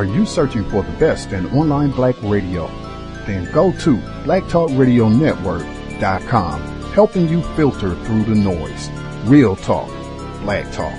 Are you searching for the best in online black radio? Then go to blacktalkradionetwork.com, helping you filter through the noise. Real talk, black talk.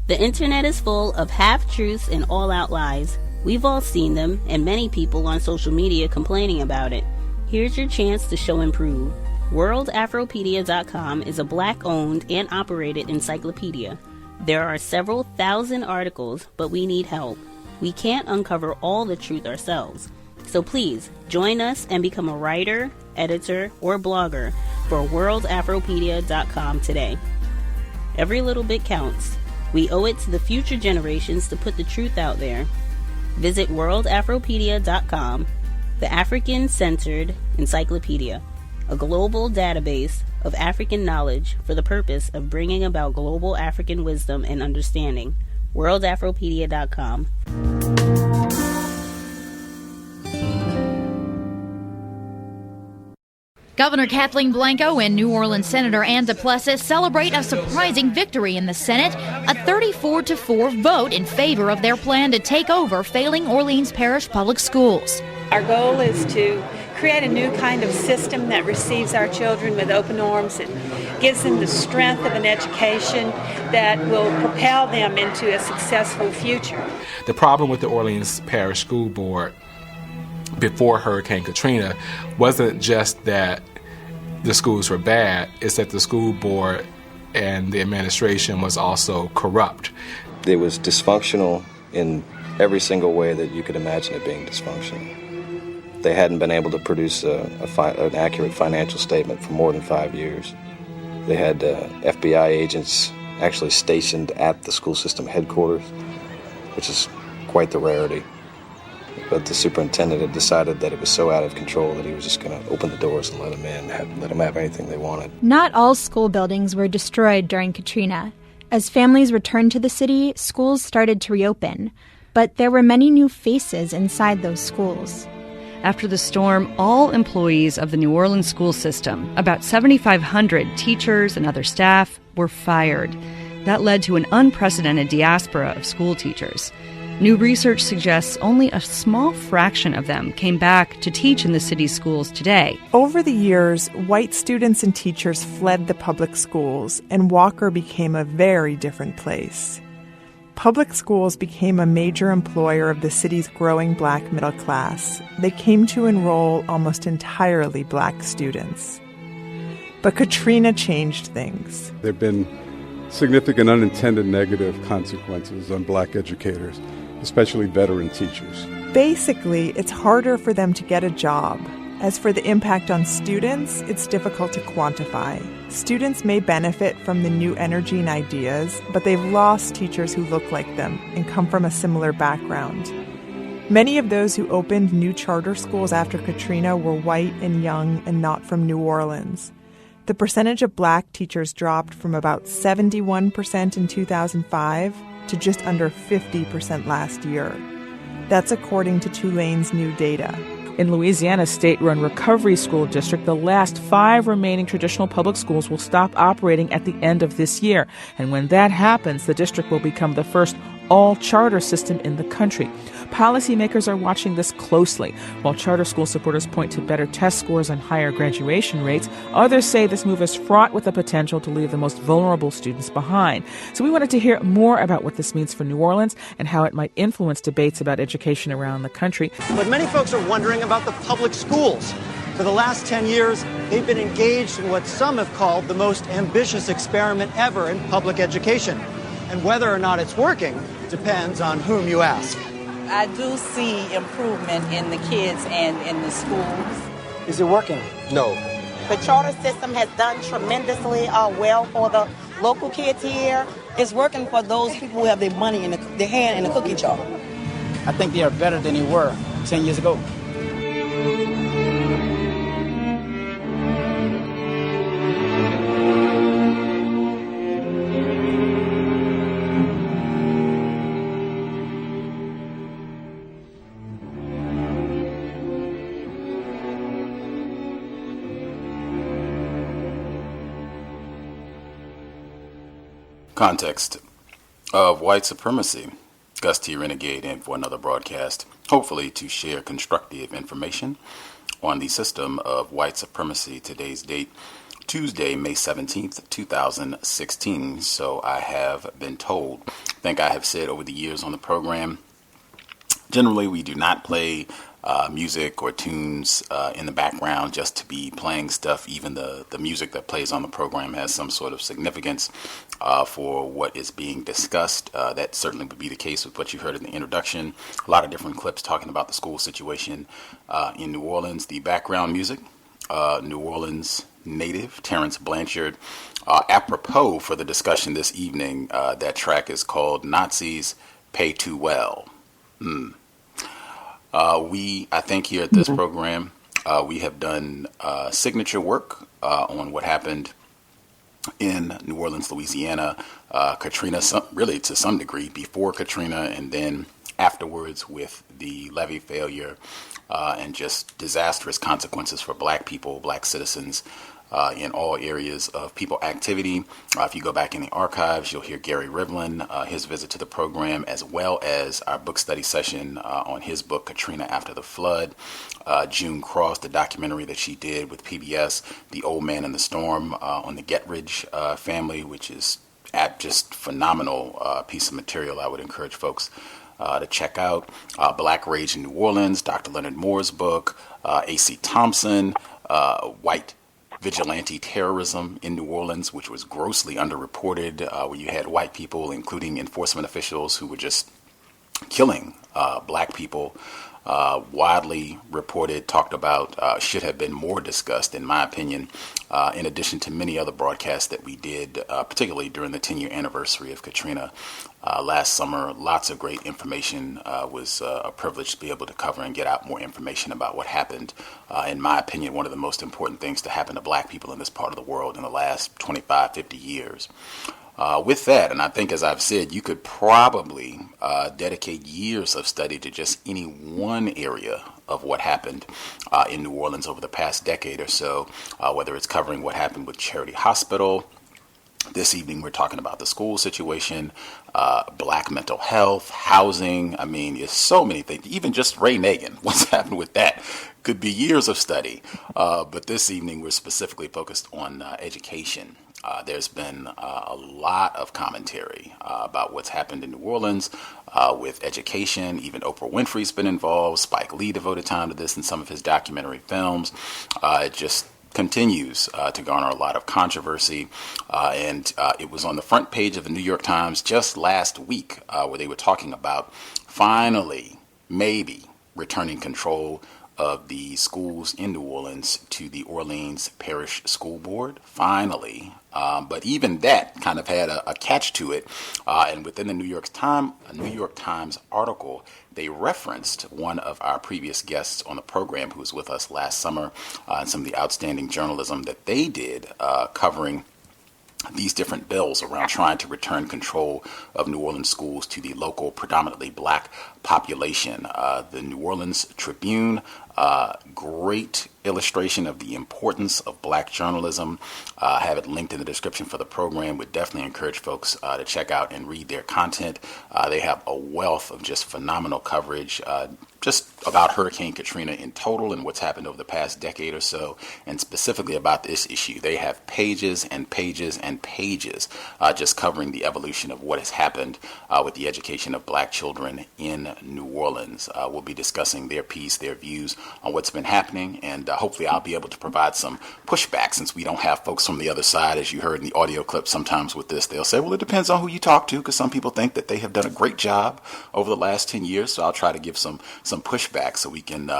The internet is full of half-truths and all-out lies. We've all seen them, and many people on social media complaining about it. Here's your chance to show and prove. WorldAfropedia.com is a black-owned and operated encyclopedia. There are several thousand articles, but we need help. We can't uncover all the truth ourselves. So please, join us and become a writer, editor, or blogger for WorldAfropedia.com today. Every little bit counts. We owe it to the future generations to put the truth out there. Visit WorldAfropedia.com, the African-centered encyclopedia, a global database of African knowledge for the purpose of bringing about global African wisdom and understanding. WorldAfropedia.com. Governor Kathleen Blanco and New Orleans Senator Ann Duplessis celebrate a surprising victory in the Senate, a 34-4 vote in favor of their plan to take over failing Orleans Parish public schools. Our goal is to create a new kind of system that receives our children with open arms. It gives them the strength of an education that will propel them into a successful future. The problem with the Orleans Parish School Board before Hurricane Katrina wasn't just that the schools were bad, it's that the school board and the administration was also corrupt. It was dysfunctional in every single way that you could imagine it being dysfunctional. They hadn't been able to produce an accurate financial statement for more than 5 years. They had FBI agents actually stationed at the school system headquarters, which is quite the rarity. But the superintendent had decided that it was so out of control that he was just going to open the doors and let them in, let them have anything they wanted. Not all school buildings were destroyed during Katrina. As families returned to the city, schools started to reopen. But there were many new faces inside those schools. After the storm, all employees of the New Orleans school system, about 7,500 teachers and other staff, were fired. That led to an unprecedented diaspora of school teachers. New research suggests only a small fraction of them came back to teach in the city's schools today. Over the years, white students and teachers fled the public schools, and Walker became a very different place. Public schools became a major employer of the city's growing black middle class. They came to enroll almost entirely black students. But Katrina changed things. There have been significant unintended negative consequences on black educators, especially veteran teachers. Basically, it's harder for them to get a job. As for the impact on students, it's difficult to quantify. Students may benefit from the new energy and ideas, but they've lost teachers who look like them and come from a similar background. Many of those who opened new charter schools after Katrina were white and young and not from New Orleans. The percentage of black teachers dropped from about 71% in 2005 to just under 50% last year. That's according to Tulane's new data. In Louisiana's state-run Recovery School District, the last 5 remaining traditional public schools will stop operating at the end of this year. And when that happens, the district will become the first all-charter system in the country. Policymakers are watching this closely. While charter school supporters point to better test scores and higher graduation rates, others say this move is fraught with the potential to leave the most vulnerable students behind. So we wanted to hear more about what this means for New Orleans and how it might influence debates about education around the country. But many folks are wondering about the public schools. For the last 10 years, they've been engaged in what some have called the most ambitious experiment ever in public education. And whether or not it's working depends on whom you ask. I do see improvement in the kids and in the schools. Is it working? No. The charter system has done tremendously well for the local kids here. It's working for those people who have their money in their hand in the cookie jar. I think they are better than they were 10 years ago. Context of White Supremacy. Gus T Renegade in for another broadcast, hopefully to share constructive information on the system of white supremacy. Today's date, Tuesday, May 17th, 2016. So I have been told, I think I have said over the years on the program, generally we do not play music or tunes in the background just to be playing stuff. Even the music that plays on the program has some sort of significance for what is being discussed. That certainly would be the case with what you heard in the introduction. A lot of different clips talking about the school situation in New Orleans. The background music, New Orleans native Terrence Blanchard. Apropos for the discussion this evening, that track is called Nazis Pay Too Well. I think here at this program, we have done signature work on what happened in New Orleans, Louisiana, Katrina, really to some degree before Katrina, and then afterwards with the levee failure and just disastrous consequences for black people, black citizens in all areas of people activity. If you go back in the archives, you'll hear Gary Rivlin, his visit to the program, as well as our book study session on his book, Katrina After the Flood. June Cross, the documentary that she did with PBS, The Old Man in the Storm, on the Getridge family, which is just phenomenal piece of material I would encourage folks to check out. Black Rage in New Orleans, Dr. Leonard Moore's book, A.C. Thompson, White Vigilante Terrorism in New Orleans, which was grossly underreported, where you had white people, including enforcement officials, who were just killing black people. Widely reported, talked about, should have been more discussed, in my opinion, in addition to many other broadcasts that we did, particularly during the 10-year anniversary of Katrina last summer. Lots of great information. Was a privilege to be able to cover and get out more information about what happened. In my opinion, one of the most important things to happen to black people in this part of the world in the last 25, 50 years. With that, and I think, as I've said, you could probably dedicate years of study to just any one area of what happened in New Orleans over the past decade or so, whether it's covering what happened with Charity Hospital. This evening, we're talking about the school situation, black mental health, housing. I mean, there's so many things. Even just Ray Nagin, what's happened with that could be years of study. But this evening, we're specifically focused on education. There's been a lot of commentary about what's happened in New Orleans with education. Even Oprah Winfrey's been involved. Spike Lee devoted time to this in some of his documentary films. It just continues to garner a lot of controversy. And it was on the front page of the New York Times just last week where they were talking about finally, maybe, returning control of the schools in New Orleans to the Orleans Parish School Board, finally. But even that kind of had a catch to it. And within the New York Times article, they referenced one of our previous guests on the program who was with us last summer and some of the outstanding journalism that they did covering these different bills around trying to return control of New Orleans schools to the local, predominantly black population. The New Orleans Tribune, great illustration of the importance of black journalism. I have it linked in the description for the program. Would definitely encourage folks to check out and read their content. They have a wealth of just phenomenal coverage, just about Hurricane Katrina in total and what's happened over the past decade or so, and specifically about this issue. They have pages and pages and pages just covering the evolution of what has happened with the education of black children in New Orleans. We'll be discussing their piece, their views on what's been happening, and hopefully I'll be able to provide some pushback since we don't have folks from the other side. As you heard in the audio clip, sometimes with this, they'll say, well, it depends on who you talk to, because some people think that they have done a great job over the last 10 years. So I'll try to give some pushback so we can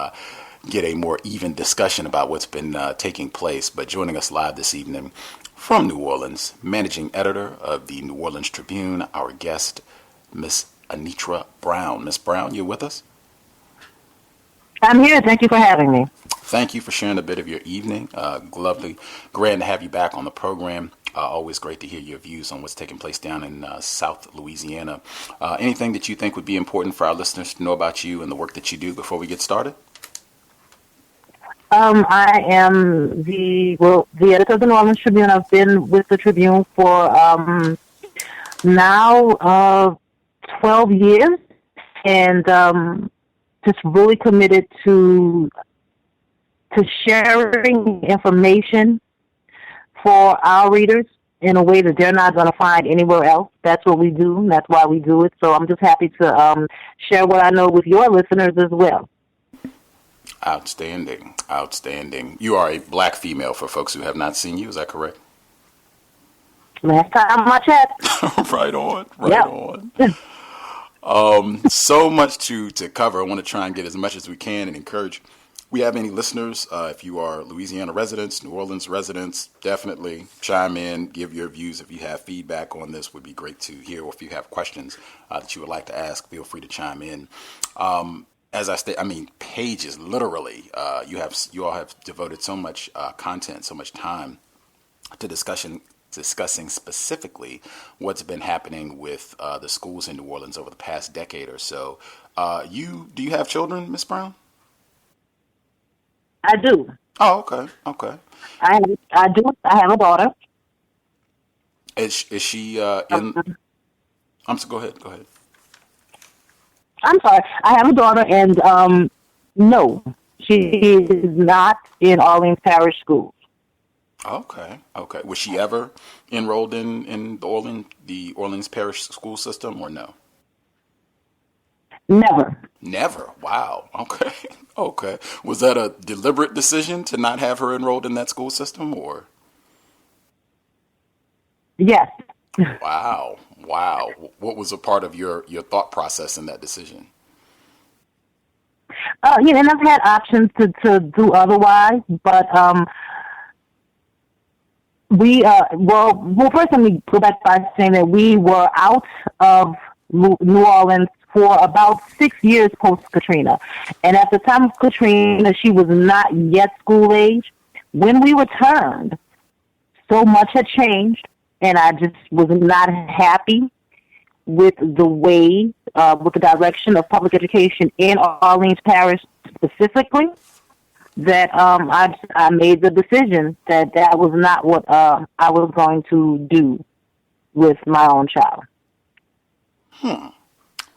get a more even discussion about what's been taking place. But joining us live this evening from New Orleans, managing editor of the New Orleans Tribune, our guest, Miss Anitra Brown. Miss Brown, you with us? I'm here. Thank you for having me. Thank you for sharing a bit of your evening. Lovely. Grand to have you back on the program. Always great to hear your views on what's taking place down in South Louisiana. Anything that you think would be important for our listeners to know about you and the work that you do before we get started? I am the editor of the New Orleans Tribune. I've been with the Tribune for now 12 years, and just really committed to sharing information for our readers in a way that they're not going to find anywhere else. That's what we do, and that's why we do it. So I'm just happy to share what I know with your listeners as well. Outstanding. Outstanding. You are a black female for folks who have not seen you. Is that correct? Last time I checked. Right on. Right on. So much to cover. I want to try and get as much as we can and encourage. We have any listeners, if you are Louisiana residents, New Orleans residents, definitely chime in, give your views. If you have feedback on this, would be great to hear. Or if you have questions that you would like to ask, feel free to chime in. As I state, pages, literally. You all have devoted so much content, so much time to discussing specifically what's been happening with the schools in New Orleans over the past decade or so. Do you have children, Ms. Brown? I do. Oh, okay. I do. I have a daughter. Is she in? Go ahead. I'm sorry. I have a daughter, and no, she is not in Orleans Parish School. Okay. Was she ever enrolled in the Orleans Parish School System, or no? Never. Wow. Okay. Was that a deliberate decision to not have her enrolled in that school system, or? Yes. Wow. What was a part of your thought process in that decision? And I've had options to do otherwise, but first let me go back by saying that we were out of New Orleans for about 6 years post-Katrina. And at the time of Katrina, she was not yet school age. When we returned, so much had changed, and I just was not happy with the way, with the direction of public education in Orleans Parish specifically, that I made the decision that was not what I was going to do with my own child.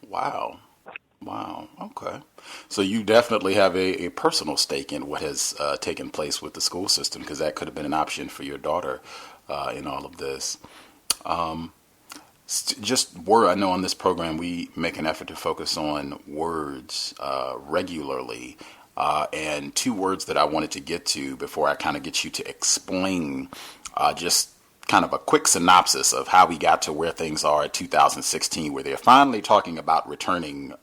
Wow. Okay. So you definitely have a personal stake in what has taken place with the school system, because that could have been an option for your daughter in all of this. I know on this program we make an effort to focus on words regularly. And two words that I wanted to get to before I kind of get you to explain just kind of a quick synopsis of how we got to where things are at 2016, where they're finally talking about returning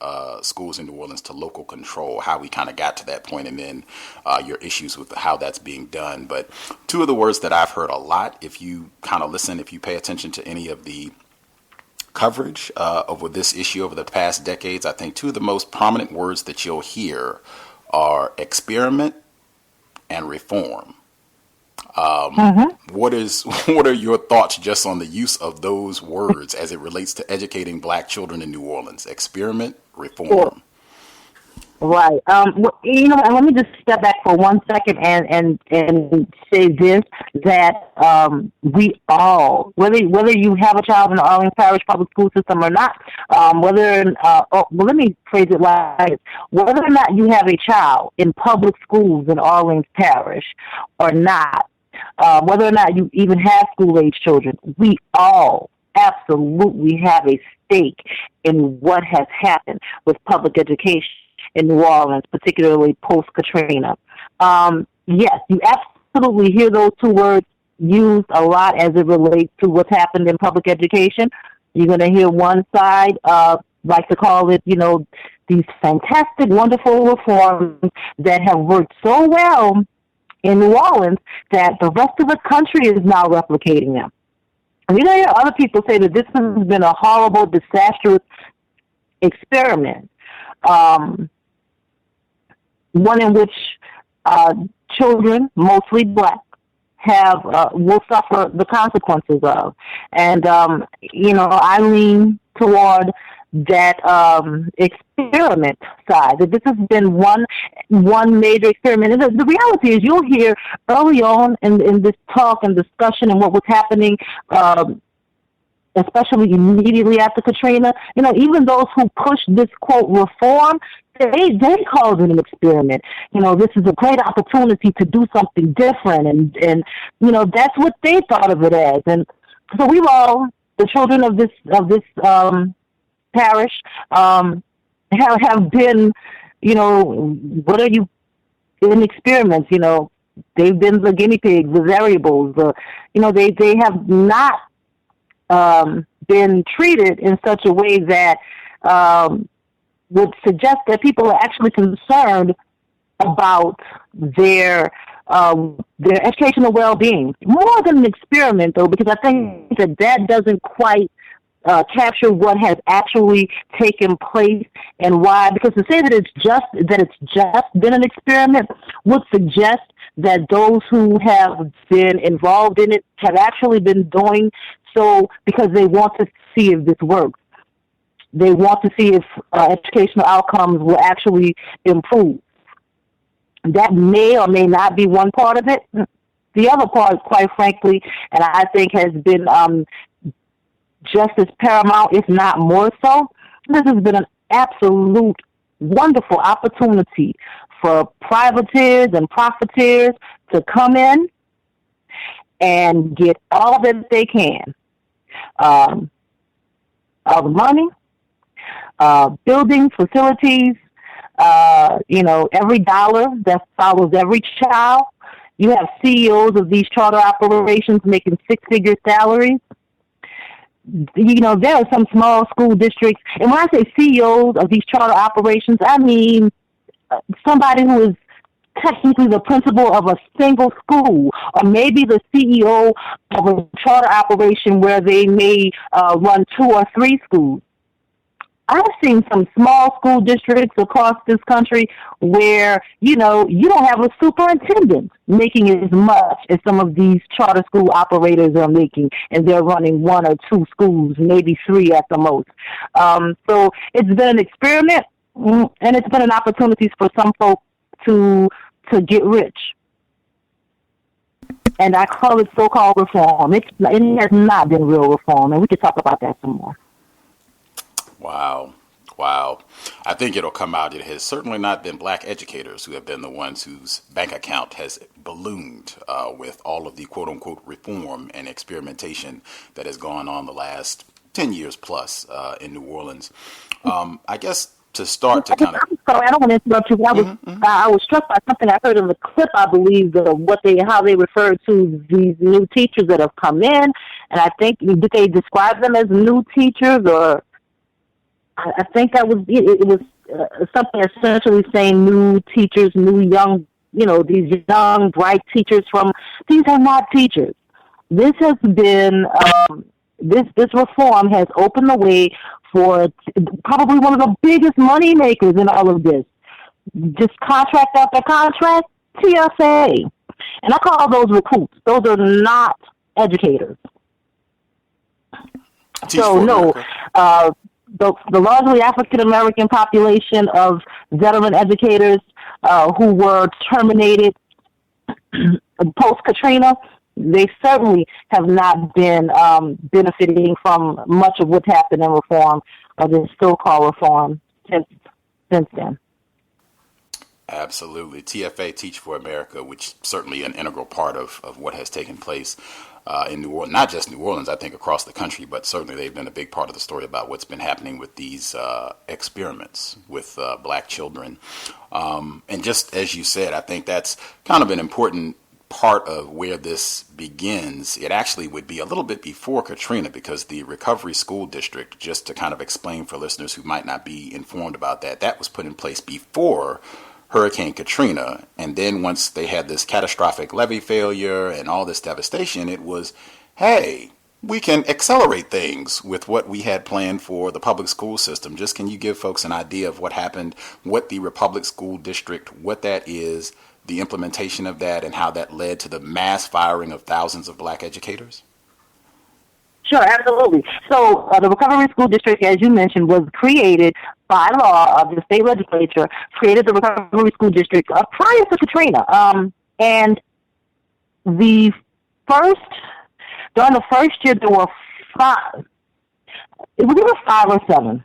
schools in New Orleans to local control, how we kind of got to that point, and then your issues with how that's being done. But two of the words that I've heard a lot, if you kind of listen, if you pay attention to any of the coverage over this issue over the past decades, I think two of the most prominent words that you'll hear are experiment and reform. What are your thoughts just on the use of those words as it relates to educating black children in New Orleans? Experiment, reform. Right. Let me just step back for 1 second and say this, that we all, whether you have a child in the Orleans Parish public school system or not, let me phrase it like this. Whether or not you have a child in public schools in Orleans Parish or not, whether or not you even have school-age children, we all absolutely have a stake in what has happened with public education in New Orleans, particularly post-Katrina. Yes, you absolutely hear those two words used a lot as it relates to what's happened in public education. You're going to hear one side like to call it, these fantastic, wonderful reforms that have worked so well in New Orleans that the rest of the country is now replicating them. And you're going to hear other people say that this has been a horrible, disastrous experiment. One in which children, mostly black, will suffer the consequences of. And, I lean toward that experiment side, that this has been one major experiment. And the reality is you'll hear early on in this talk and discussion and what was happening especially immediately after Katrina. Even those who pushed this, quote, reform, they called it an experiment. This is a great opportunity to do something different, and that's what they thought of it as. And so we all, the children of this parish, have been, what are you in experiments? They've been the guinea pigs, the variables. They have not been treated in such a way that would suggest that people are actually concerned about their educational well-being. More than an experiment, though, because I think that doesn't quite capture what has actually taken place and why. Because to say that it's just been an experiment would suggest that those who have been involved in it have actually been doing so because they want to see if this works. They want to see if educational outcomes will actually improve. That may or may not be one part of it. The other part, quite frankly, and I think has been just as paramount, if not more so, this has been an absolute wonderful opportunity for privateers and profiteers to come in and get all that they can. All the money, buildings, facilities, every dollar that follows every child. You have CEOs of these charter operations making six-figure salaries. There are some small school districts, and when I say CEOs of these charter operations, I mean somebody who is technically the principal of a single school, or maybe the CEO of a charter operation where they may run 2 or 3 schools. I've seen some small school districts across this country where, you don't have a superintendent making as much as some of these charter school operators are making, and they're running 1 or 2 schools, maybe 3 at the most. So it's been an experiment, and it's been an opportunity for some folks to get rich. And I call it so-called reform. It has not been real reform, and we could talk about that some more. Wow. I think it'll come out. It has certainly not been black educators who have been the ones whose bank account has ballooned with all of the quote-unquote reform and experimentation that has gone on the last 10 years plus in New Orleans. I guess to start to kind of... I'm sorry, I don't want to interrupt you. I was struck by something I heard in the clip, I believe, how they referred to these new teachers that have come in. And I think, did they describe them as new teachers, or... I think that was it was something essentially saying new teachers, new young, these young, bright teachers these are not teachers. This has been, this reform has opened the way for probably one of the biggest money makers in all of this. Just contract after contract, TSA. And I call those recruits. Those are not educators. So, no, the largely African-American population of veteran educators who were terminated post-Katrina, they certainly have not been benefiting from much of what's happened in reform, or this so-called reform, since then. Absolutely. TFA, Teach for America, which certainly an integral part of what has taken place in New Orleans, not just New Orleans, I think across the country, but certainly they've been a big part of the story about what's been happening with these experiments with black children. And just as you said, I think that's kind of an important part of where this begins. It actually would be a little bit before Katrina, because the Recovery School District, just to kind of explain for listeners who might not be informed about that was put in place before Hurricane Katrina, and then once they had this catastrophic levee failure and all this devastation, it was, hey, we can accelerate things with what we had planned for the public school system. Just can you give folks an idea of what happened, what the Republic School District, what that is, the implementation of that, and how that led to the mass firing of thousands of black educators? Sure, absolutely. So the Recovery School District, as you mentioned, was created by law of the state legislature, created the Recovery School District prior to Katrina. And during the first year, there were it was either 5 or 7.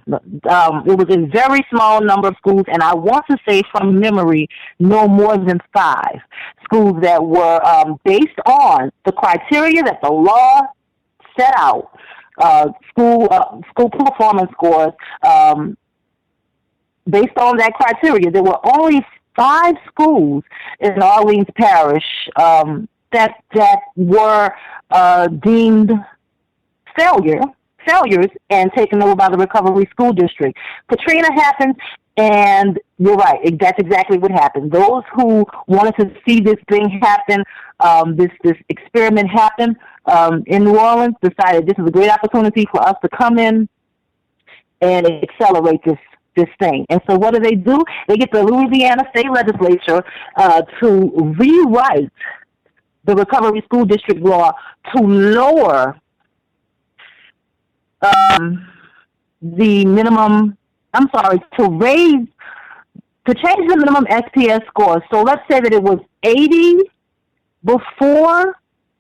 It was a very small number of schools, and I want to say from memory, no more than 5 schools that were based on the criteria that the law set out, school performance scores. Based on that criteria, there were only 5 schools in Orleans Parish that were deemed failures and taken over by the Recovery School District. Katrina happened, and you're right, that's exactly what happened. Those who wanted to see this thing happen, this experiment happen in New Orleans, decided this is a great opportunity for us to come in and accelerate this thing. And so what do? They get the Louisiana State Legislature to rewrite the Recovery School District law to lower the minimum, to change the minimum SPS score. So let's say that it was 80 before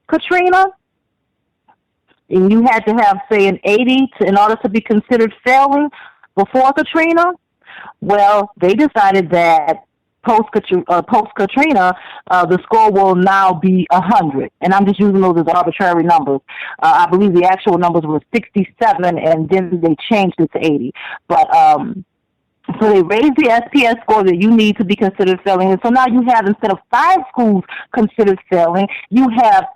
Katrina, and you had to have, say, an 80 in order to be considered failing before Katrina. Well, they decided that post-Katrina, the score will now be 100. And I'm just using those as arbitrary numbers. I believe the actual numbers were 67, and then they changed it to 80. But so they raised the SPS score that you need to be considered failing. And so now you have, instead of 5 schools considered failing, you have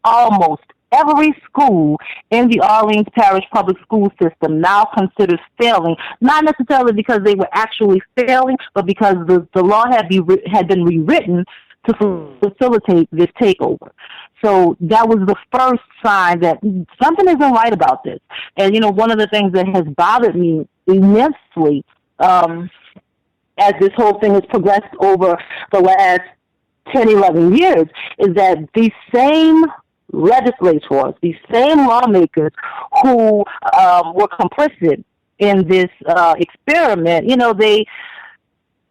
almost every school in the Orleans Parish public school system now considered failing, not necessarily because they were actually failing, but because the law had been rewritten to facilitate this takeover. So that was the first sign that something isn't right about this. And, one of the things that has bothered me immensely as this whole thing has progressed over the last 10, 11 years is that these same legislators, these same lawmakers who were complicit in this experiment, they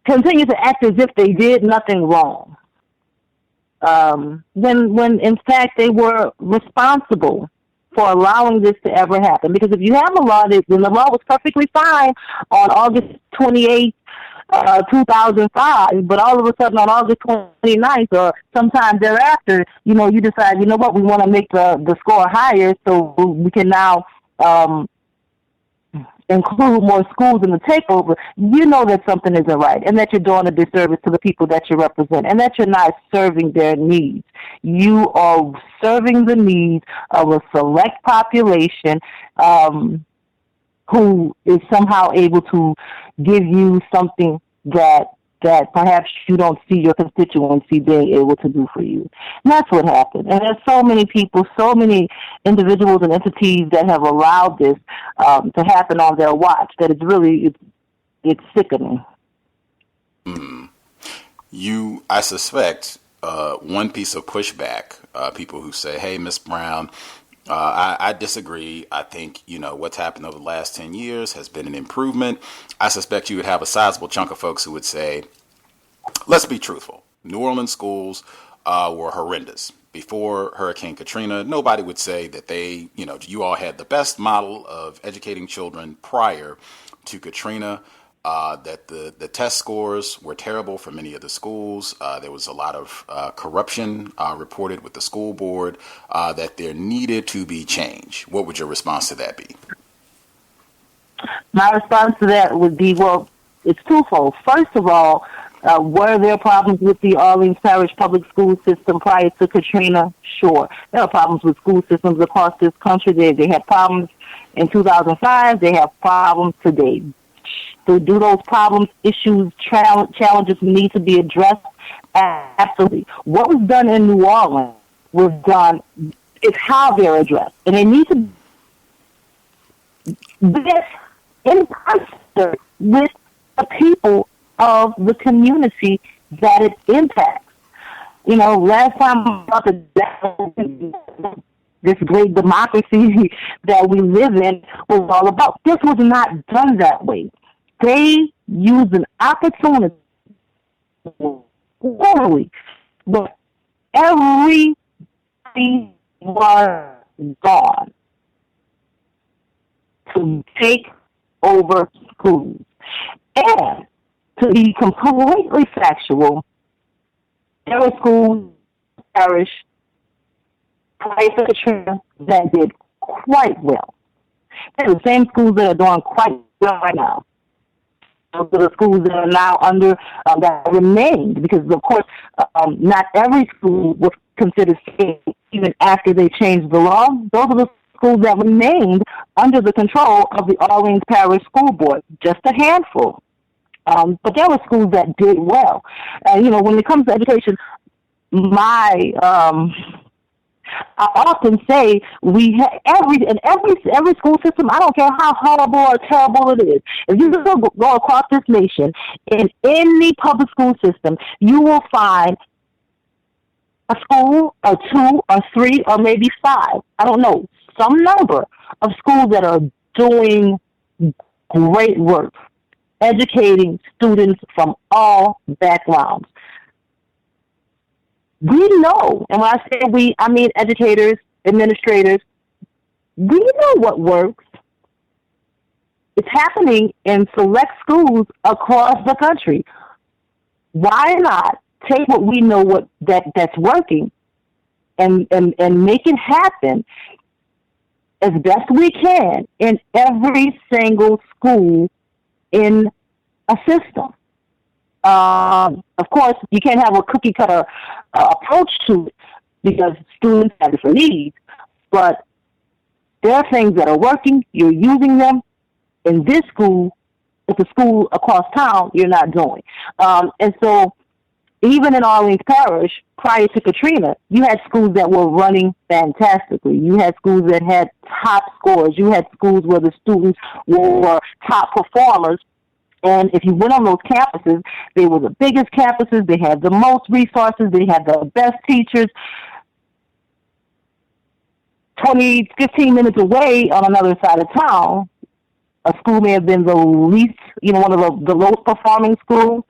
continue to act as if they did nothing wrong, when in fact they were responsible for allowing this to ever happen. Because if you have a law, then the law was perfectly fine on August 28th, 2005, but all of a sudden on August 29th or sometime thereafter, you decide, we want to make the score higher so we can now include more schools in the takeover. You know that something isn't right, and that you're doing a disservice to the people that you represent, and that you're not serving their needs. You are serving the needs of a select population who is somehow able to give you something that perhaps you don't see your constituency being able to do for you. And that's what happened. And there's so many people, so many individuals and entities that have allowed this to happen on their watch that it's sickening. I suspect one piece of pushback, people who say, hey, Ms. Brown, I disagree. I think, what's happened over the last 10 years has been an improvement. I suspect you would have a sizable chunk of folks who would say, let's be truthful. New Orleans schools were horrendous. Before Hurricane Katrina, nobody would say that you all had the best model of educating children prior to Katrina. That the test scores were terrible for many of the schools. There was a lot of corruption reported with the school board, that there needed to be change. What would your response to that be? My response to that would be, it's twofold. First of all, were there problems with the Orleans Parish public school system prior to Katrina? Sure. There are problems with school systems across this country. They had problems in 2005. They have problems today. So do those problems, issues, challenges need to be addressed? Absolutely. What was done in New Orleans was done, it's how they're addressed. And they need to be in concert with the people of the community that it impacts. Last time about this great democracy that we live in was all about. This was not done that way. They used an opportunity, but everybody was gone. to take over schools. And to be completely factual, there were schools, parish, prior to Katrina, that did quite well. They're the same schools that are doing quite well right now. Those are the schools that are now under, that remained, because of course, not every school was considered safe even after they changed the law. Those are the schools that remained under the control of the Orleans Parish School Board, just a handful. But there were schools that did well. When it comes to education, I often say we have every school system. I don't care how horrible or terrible it is. If you go across this nation, in any public school system, you will find a school or two or three or maybe five, I don't know, some number of schools that are doing great work, educating students from all backgrounds. We know, and when I say we, I mean educators, administrators, we know what works. It's happening in select schools across the country. Why not take what we know that's working and make it happen as best we can in every single school in a system? Of course, you can't have a cookie-cutter approach to it because students have different needs, but there are things that are working. You're using them in this school, but the school across town you're not doing. And so even in Orleans Parish, prior to Katrina, you had schools that were running fantastically. You had schools that had top scores. You had schools where the students were top performers. And if you went on those campuses, they were the biggest campuses. They had the most resources. They had the best teachers. 15 minutes away on another side of town, a school may have been the least, one of the lowest performing schools.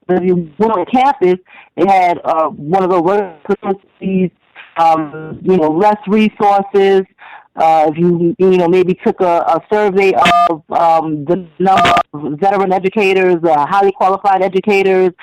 But if you went on campus, it had one of the worst facilities, less resources. If you maybe took a survey of the number of veteran educators, highly qualified educators,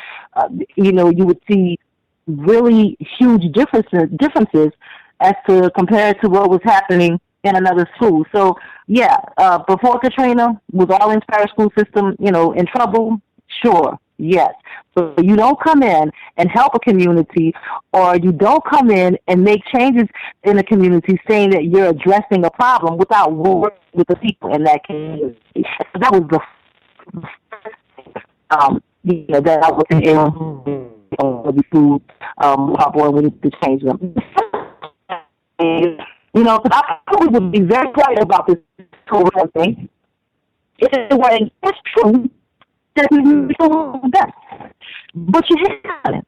you would see really huge differences as to compared to what was happening in another school. So, before Katrina, was Orleans Parish school system, in trouble? Sure, yes. But you don't come in and help a community, or you don't come in and make changes in a community saying that you're addressing a problem without working with the people in that community. So that was that I was able to food and we need to change them. Because I probably would be very quiet about this whole thing. If it wasn't true, that we would do the best. But you hit on it.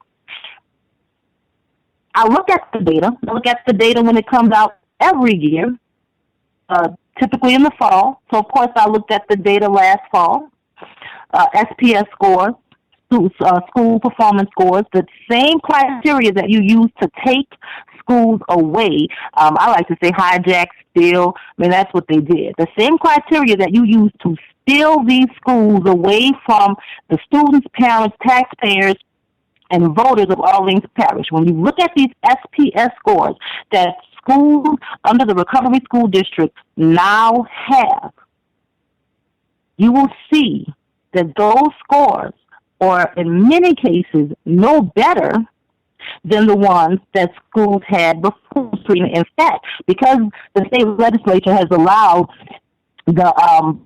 I look at the data. I look at the data when it comes out every year, typically in the fall. So, of course, I looked at the data last fall. SPS scores, school performance scores, the same criteria that you use to take schools away. I like to say hijack, steal. That's what they did. The same criteria that you use to steal these schools away from the students, parents, taxpayers, and voters of Orleans Parish. When you look at these SPS scores that schools under the Recovery School District now have, you will see that those scores are, in many cases, no better than the ones that schools had before Katrina. In fact, because the state legislature has allowed the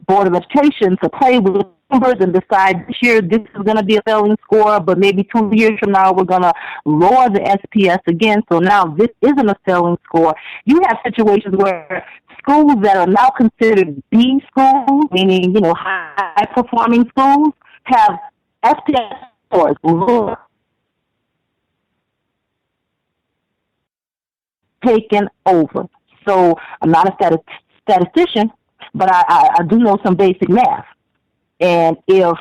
Board of Education to play with numbers and decide this year this is going to be a failing score, but maybe 2 years from now we're going to lower the SPS again, so now this isn't a failing score. You have situations where schools that are now considered B schools, meaning, high-performing schools, have SPS scores lower. Taken over. So I'm not a statistician, but I do know some basic math. And if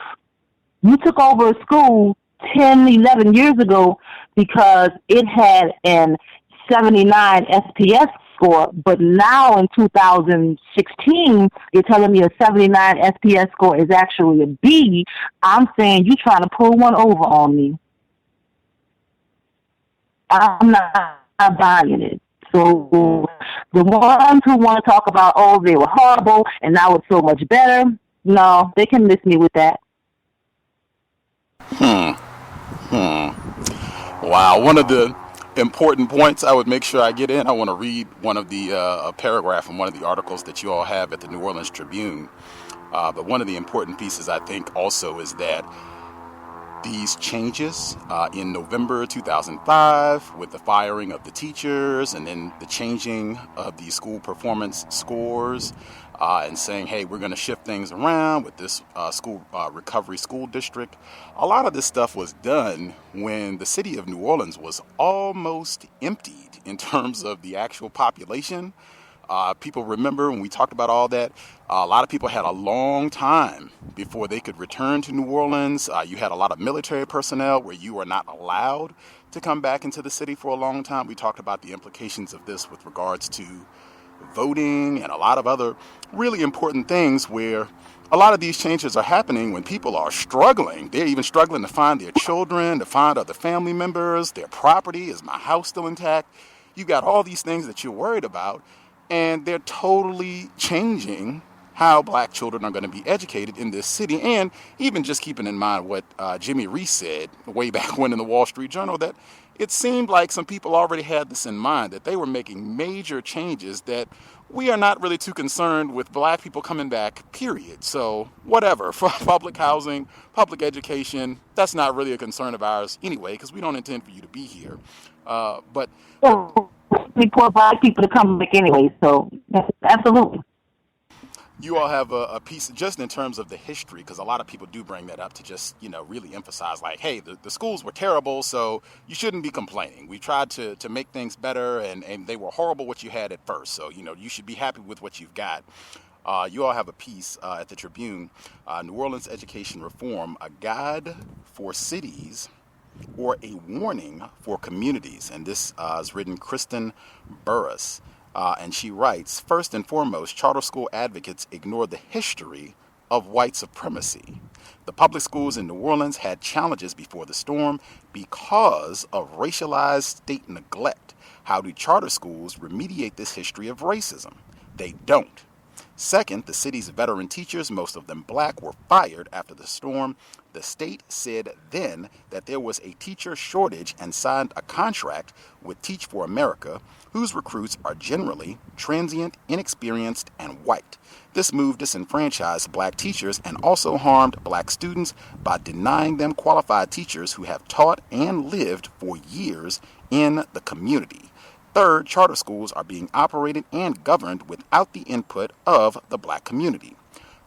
you took over a school 10, 11 years ago because it had an 79 SPS score, but now in 2016, you're telling me a 79 SPS score is actually a B. I'm saying you're trying to pull one over on me. I'm not buying it. So the ones who want to talk about, oh, they were horrible and now it's so much better, no, they can miss me with that. Wow. One of the important points I would make sure I get in, I want to read one of the a paragraph from one of the articles that you all have at the New Orleans Tribune. But one of the important pieces, I think, also is that these changes in November 2005 with the firing of the teachers and then the changing of the school performance scores and saying, hey, we're going to shift things around with this school recovery school district. A lot of this stuff was done when the city of New Orleans was almost emptied in terms of the actual population. People remember when we talked about all that, a lot of people had a long time before they could return to New Orleans. You had a lot of military personnel where you were not allowed to come back into the city for a long time. We talked about the implications of this with regards to voting and a lot of other really important things where a lot of these changes are happening when people are struggling. They're even struggling to find their children, to find other family members, their property. Is my house still intact? You got all these things that you're worried about. And they're totally changing how black children are going to be educated in this city. And even just keeping in mind what Jimmy Reese said way back when in the Wall Street Journal, that it seemed like some people already had this in mind, that they were making major changes, that we are not really too concerned with black people coming back, period. So whatever, for public housing, public education, that's not really a concern of ours anyway, because we don't intend for you to be here. But we poor black people to come back anyway, so absolutely. You all have a piece just in terms of the history, because a lot of people do bring that up to just, really emphasize like, hey, the schools were terrible, so you shouldn't be complaining. We tried to make things better, and they were horrible what you had at first, so, you should be happy with what you've got. You all have a piece at the Tribune, New Orleans Education Reform, a guide for cities or a warning for communities. And this is written Kristen Burris. And she writes, first and foremost, charter school advocates ignore the history of white supremacy. The public schools in New Orleans had challenges before the storm because of racialized state neglect. How do charter schools remediate this history of racism? They don't. Second, the city's veteran teachers, most of them black, were fired after the storm. The state said then that there was a teacher shortage and signed a contract with Teach for America, whose recruits are generally transient, inexperienced, and white. This move disenfranchised black teachers and also harmed black students by denying them qualified teachers who have taught and lived for years in the community. Third, charter schools are being operated and governed without the input of the black community.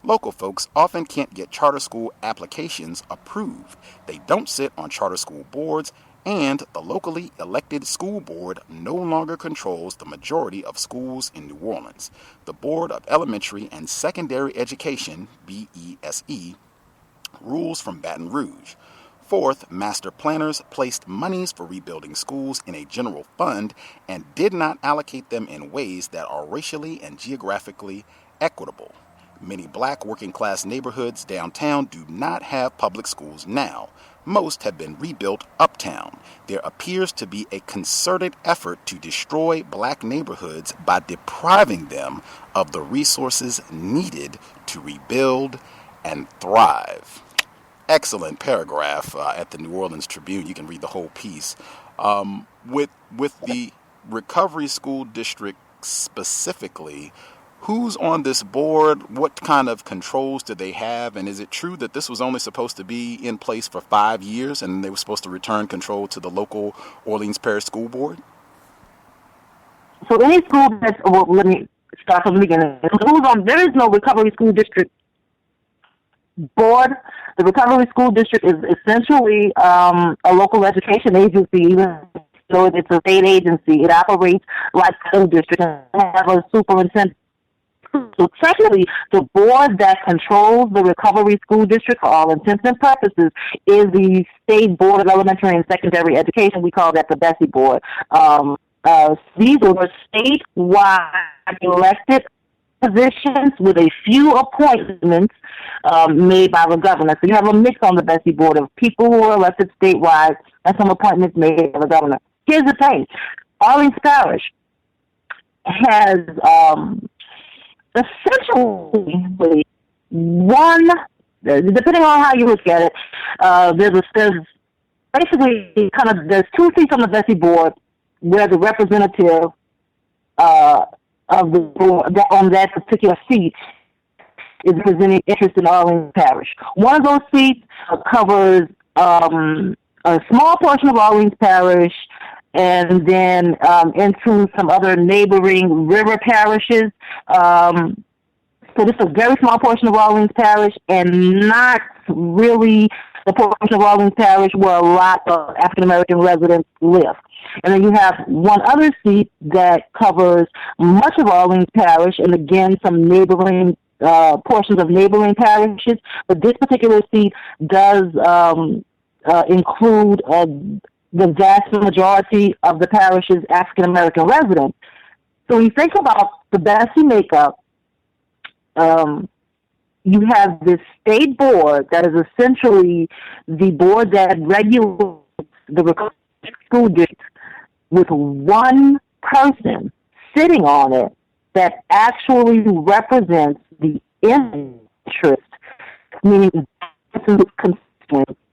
Local folks often can't get charter school applications approved. They don't sit on charter school boards, and the locally elected school board no longer controls the majority of schools in New Orleans. The Board of Elementary and Secondary Education, BESE, rules from Baton Rouge. Fourth, master planners placed monies for rebuilding schools in a general fund and did not allocate them in ways that are racially and geographically equitable. Many black working-class neighborhoods downtown do not have public schools now. Most have been rebuilt uptown. There appears to be a concerted effort to destroy black neighborhoods by depriving them of the resources needed to rebuild and thrive. Excellent paragraph at the New Orleans Tribune. You can read the whole piece. With the recovery school district specifically, who's on this board? What kind of controls do they have? And is it true that this was only supposed to be in place for 5 years and they were supposed to return control to the local Orleans Parish School Board? So any school that's, well, let me start from the beginning. There is no recovery school district board. The recovery school district is essentially a local education agency, so it's a state agency. It operates like a school district and have a superintendent. So technically, the board that controls the recovery school district for all intents and purposes is the State Board of Elementary and Secondary Education. We call that the BESE board. These were statewide elected positions with a few appointments made by the governor. So you have a mix on the Bessie board of people who are elected statewide and some appointments made by the governor. Here's the thing. Orleans Parish has essentially one, depending on how you look at it, there's basically there's two seats on the Bessie board where the representative of the board on that particular seat is representing interest in Orleans Parish. One of those seats covers a small portion of Orleans Parish, and then into some other neighboring river parishes. So this is a very small portion of Orleans Parish, and not really the portion of Orleans Parish where a lot of African-American residents live. And then you have one other seat that covers much of Orleans Parish, and again, some neighboring portions of neighboring parishes. But this particular seat does include the vast majority of the parish's African-American residents. So when you think about the Bessie makeup, you have this state board that is essentially the board that regulates the school district, with one person sitting on it that actually represents the interest, meaning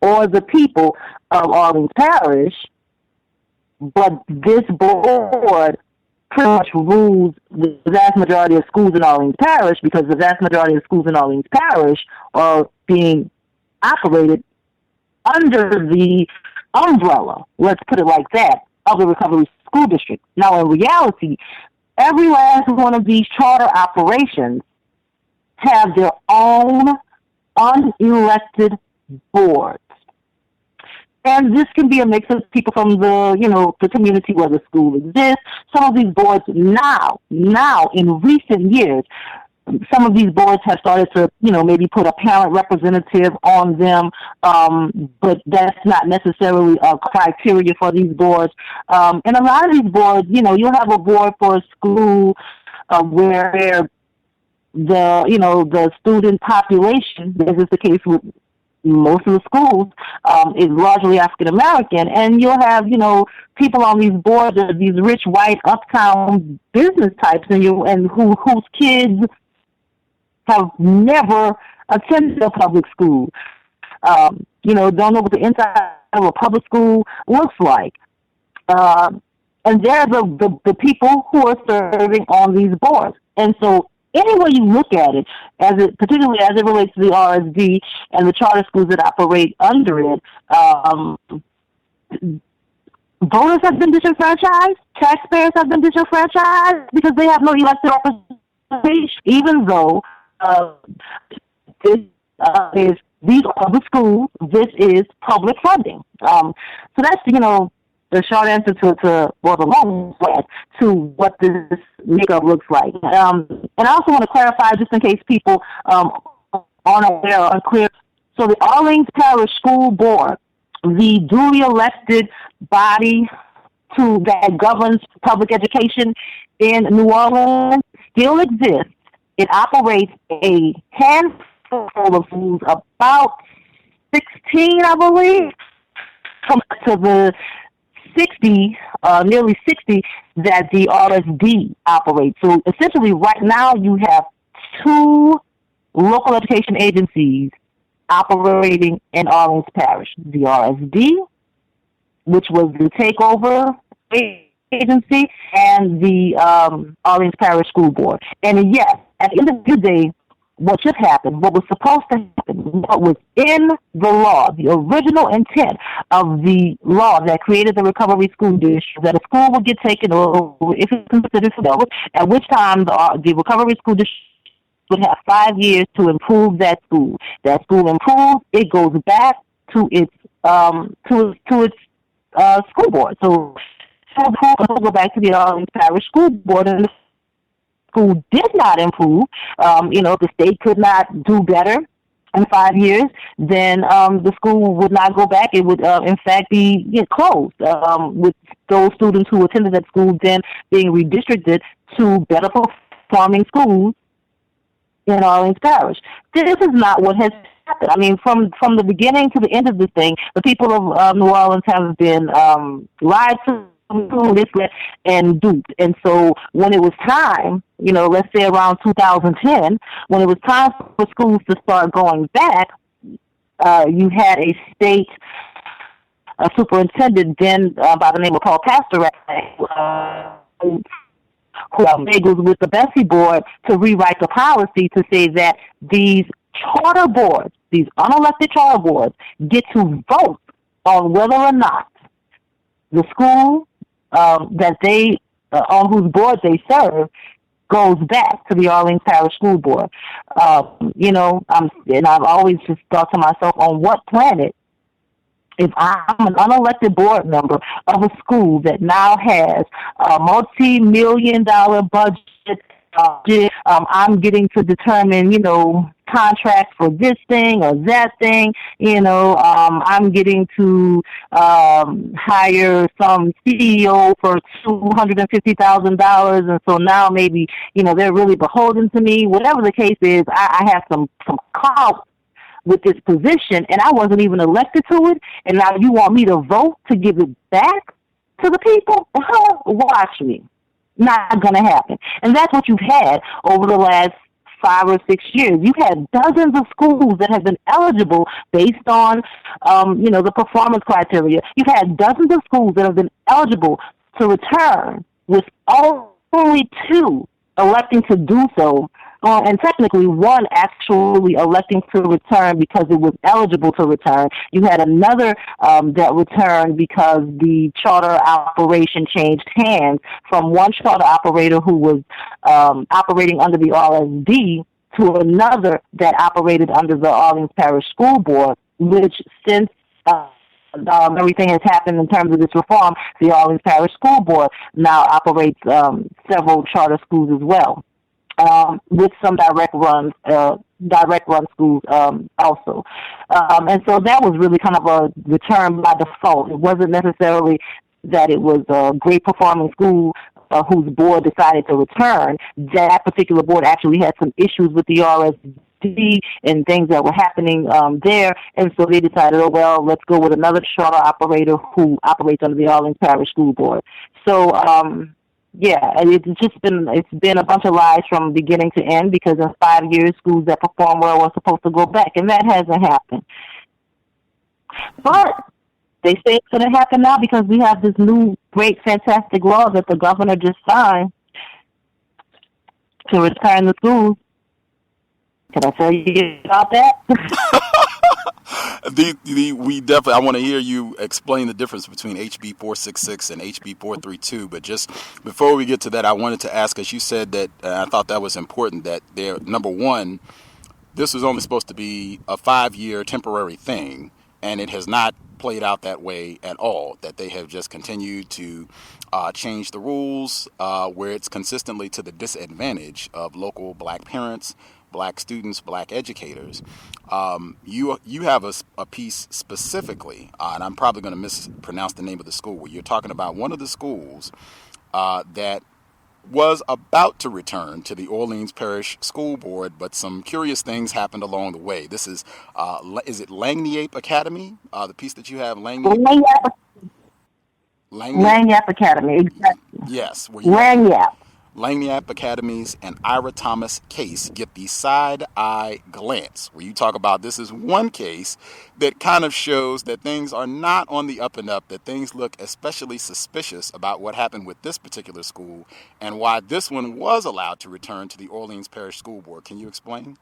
or the people of Orleans Parish. But this board pretty much rules the vast majority of schools in Orleans Parish, because the vast majority of schools in Orleans Parish are being operated under the umbrella, let's put it like that, of the Recovery School District. Now, in reality, every last one of these charter operations have their own unelected boards. And this can be a mix of people from the community where the school exists. Some of these boards now, in recent years, some of these boards have started to, maybe put a parent representative on them, but that's not necessarily a criteria for these boards. And a lot of these boards, you'll have a board for a school where the student population, as is the case with most of the schools, is largely African American, and you'll have people on these boards that are these rich white uptown business types, and whose kids have never attended a public school, don't know what the inside of a public school looks like, and they're the people who are serving on these boards. And so any way you look at it, particularly as it relates to the RSD and the charter schools that operate under it, voters have been disenfranchised, taxpayers have been disenfranchised because they have no elected representation, even though these are public schools, this is public funding. So that's, the short answer the long answer to what this makeup looks like. And I also want to clarify, just in case people aren't aware or unclear. So the Orleans Parish School Board, the duly elected body that governs public education in New Orleans, still exists. It operates a handful of schools, about 16, I believe, to the 60, nearly 60 that the RSD operates. So essentially right now you have two local education agencies operating in Orleans Parish. The RSD, which was the takeover agency, and the Orleans Parish School Board. And yes, at the end of the day, what should happen, what was supposed to happen, what was in the law, the original intent of the law that created the Recovery School District, that a school would get taken over if it's considered adult, at which time the Recovery School District would have 5 years to improve that school. That school improves, it goes back to its school board. So we'll go back to the Orleans Parish School Board, and the school did not improve. If the state could not do better in 5 years, then the school would not go back. It would, in fact, be closed with those students who attended that school then being redistricted to better performing schools in Orleans Parish. This is not what has happened. I mean, from the beginning to the end of this thing, the people of New Orleans have been lied to, misled, and duped. And so when it was time, let's say around 2010, when it was time for schools to start going back, you had a state superintendent then by the name of Paul Pastorak, who was with the Bessie board to rewrite the policy to say that these charter boards, these unelected charter boards, get to vote on whether or not the school that they on whose board they serve goes back to the Orleans Parish School Board. And I've always just thought to myself, on what planet, if I'm an unelected board member of a school that now has a multi-million-dollar budget, I'm getting to determine, contracts for this thing or that thing, I'm getting to hire some CEO for $250,000, and so now maybe, they're really beholden to me. Whatever the case is, I have some clout with this position, and I wasn't even elected to it, and now you want me to vote to give it back to the people? Watch me. Not going to happen. And that's what you've had over the last 5 or 6 years. You've had dozens of schools that have been eligible based on, the performance criteria. You've had dozens of schools that have been eligible to return with only 2 electing to do so, and technically 1 actually electing to return because it was eligible to return. You had another that returned because the charter operation changed hands from one charter operator who was operating under the RSD to another that operated under the Orleans Parish School Board, which since everything has happened in terms of this reform, the Orleans Parish School Board now operates several charter schools as well. With some direct run schools also. And so that was really kind of a return by default. It wasn't necessarily that it was a great performing school whose board decided to return. That particular board actually had some issues with the RSD and things that were happening there, and so they decided, let's go with another charter operator who operates under the Orleans Parish School Board. So, and it's been a bunch of lies from beginning to end, because in 5 years, schools that perform well were supposed to go back, and that hasn't happened. But they say it's going to happen now because we have this new, great, fantastic law that the governor just signed to return the schools. Can I tell you about that? We definitely, I want to hear you explain the difference between HB 466 and HB 432. But just before we get to that, I wanted to ask, as you said that, I thought that was important, that number one, this was only supposed to be a 5-year temporary thing, and it has not played out that way at all, that they have just continued to change the rules where it's consistently to the disadvantage of local black parents, black students, black educators. You have a piece specifically, and I'm probably going to mispronounce the name of the school, where you're talking about one of the schools that was about to return to the Orleans Parish School Board, but some curious things happened along the way. This is it Langniape Academy? The piece that you have, Langniape Academy, exactly. Yes. Langniape Academy's and Ira Thomas case get the side-eye glance, where you talk about this is one case that kind of shows that things are not on the up and up, that things look especially suspicious about what happened with this particular school and why this one was allowed to return to the Orleans Parish School Board. Can you explain?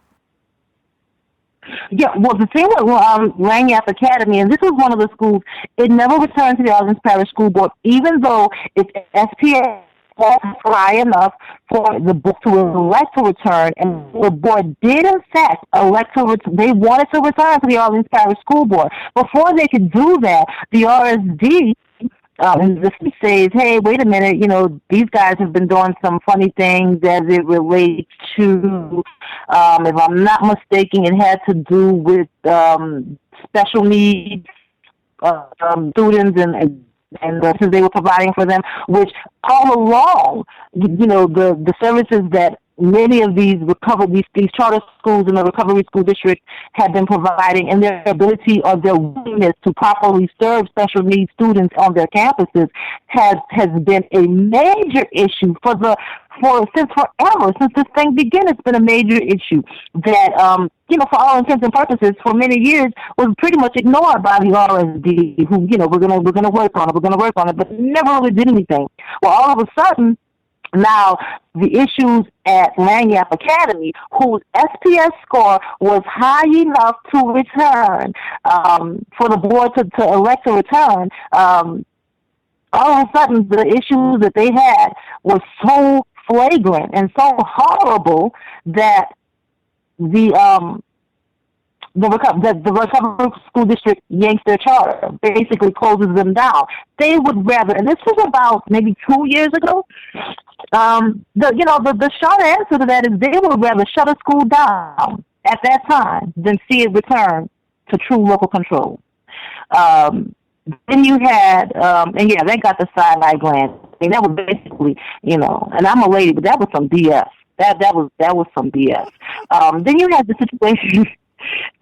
Yeah, well, the thing with Langniape Academy, and this was one of the schools, it never returned to the Orleans Parish School Board, even though it's SPA high enough for the board to elect to return, and the board did in fact elect to they wanted to return to the Orleans Parish School Board. Before they could do that, the RSD says, hey, wait a minute, these guys have been doing some funny things as it relates to, if I'm not mistaken, it had to do with special needs students and and the services they were providing for them, which all along, the services that many of these charter schools in the recovery school district have been providing, and their ability or their willingness to properly serve special needs students on their campuses has been a major issue since forever. Since this thing began, it's been a major issue that for all intents and purposes, for many years was pretty much ignored by the RSD, who we're gonna work on it, but never really did anything. Well, all of a sudden, now, the issues at Lagniappe Academy, whose SPS score was high enough to return, for the board to elect to return, all of a sudden the issues that they had were so flagrant and so horrible that the recovery school district yanks their charter, basically closes them down. They would rather, and this was about maybe 2 years ago, the short answer to that is they would rather shut a school down at that time than see it return to true local control. Then you had, they got the side-eye glance. I mean, that was basically, and I'm a lady, but that was some BS. That was some BS. Then you had the situation.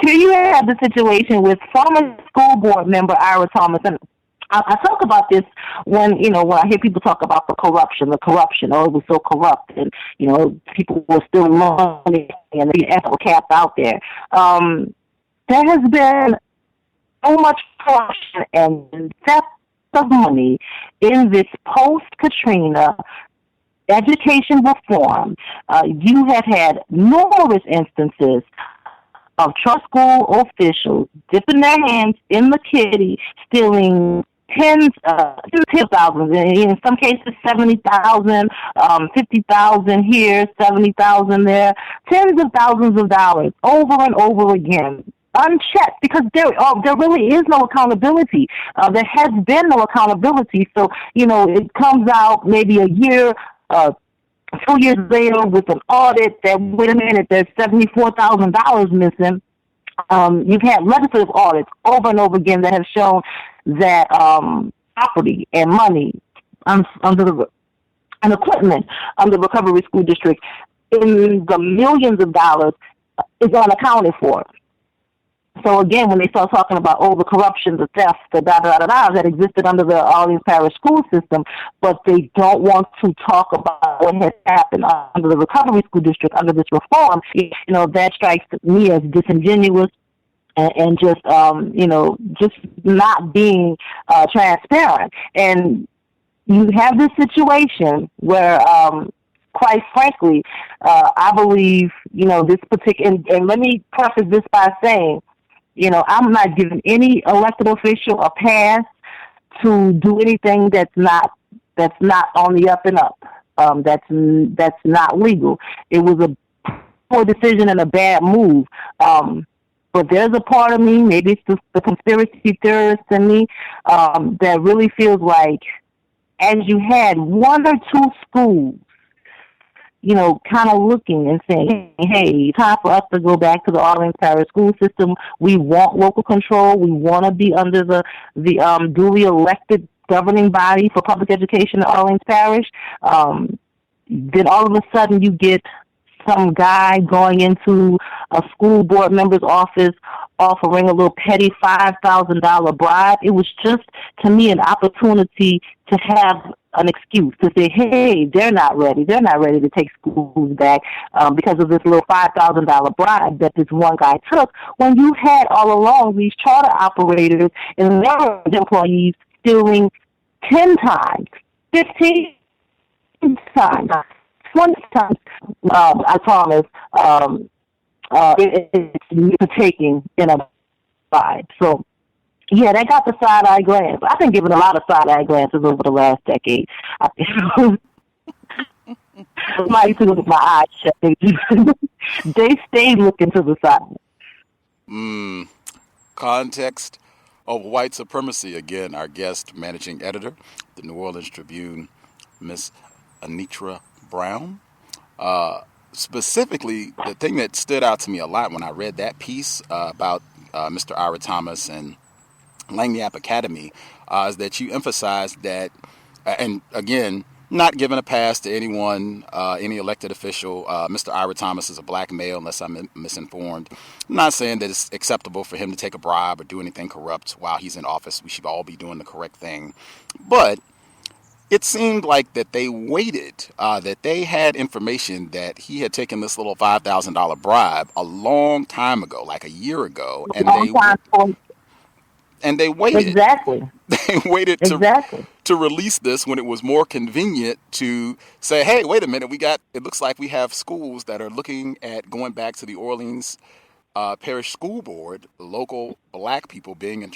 You have the situation with former school board member Ira Thomas, and I talk about this when I hear people talk about the corruption, it was so corrupt, and people were still money and the ethical cap out there. There has been so much corruption and theft of money in this post-Katrina education reform. You have had numerous instances of trust school officials dipping their hands in the kitty, stealing tens of thousands, in some cases 70,000, 50,000 here, 70,000 there, tens of thousands of dollars over and over again, unchecked, because there really is no accountability. There has been no accountability, so it comes out maybe a year, 2 years later with an audit that, wait a minute, there's $74,000 missing. You've had legislative audits over and over again that have shown that property and money and equipment under the recovery school district in the millions of dollars is unaccounted for. So again, when they start talking about the corruption, the theft, the that existed under the Orleans Parish School System, but they don't want to talk about what has happened under the recovery school district under this reform, that strikes me as disingenuous and just just not being transparent. And you have this situation where quite frankly, I believe, this particular, and let me preface this by saying, I'm not giving any elected official a pass to do anything that's not on the up and up. That's not legal. It was a poor decision and a bad move. But there's a part of me, maybe it's the conspiracy theorist in me, that really feels like, as you had one or two schools, kind of looking and saying, hey, time for us to go back to the Orleans Parish School System. We want local control. We want to be under the duly elected governing body for public education in Orleans Parish. Then all of a sudden you get some guy going into a school board member's office offering a little petty $5,000 bribe. It was just, to me, an opportunity to have an excuse to say, hey, they're not ready to take schools back because of this little $5,000 bribe that this one guy took, when you had all along these charter operators and their employees stealing 10 times, 15 times, 20 times, I promise, it's taking in a bribe. So, yeah, they got the side-eye glance. I've been giving a lot of side-eye glances over the last decade. Somebody used to look at my eyes shut. They stayed looking to the side. Context of White Supremacy. Again, our guest, managing editor, the New Orleans Tribune, Miss Anitra Brown. Specifically, the thing that stood out to me a lot when I read that piece about Mr. Ira Thomas and Lagniappe Academy, is that you emphasize that, and again, not giving a pass to anyone, any elected official. Mr. Ira Thomas is a black male, unless I'm misinformed. I'm not saying that it's acceptable for him to take a bribe or do anything corrupt while he's in office. We should all be doing the correct thing. But it seemed like that they waited, that they had information that he had taken this little $5,000 bribe a long time ago, like a year ago, and they waited. Exactly. They waited to release this when it was more convenient to say, hey, wait a minute, it looks like we have schools that are looking at going back to the Orleans Parish School Board, local black people being in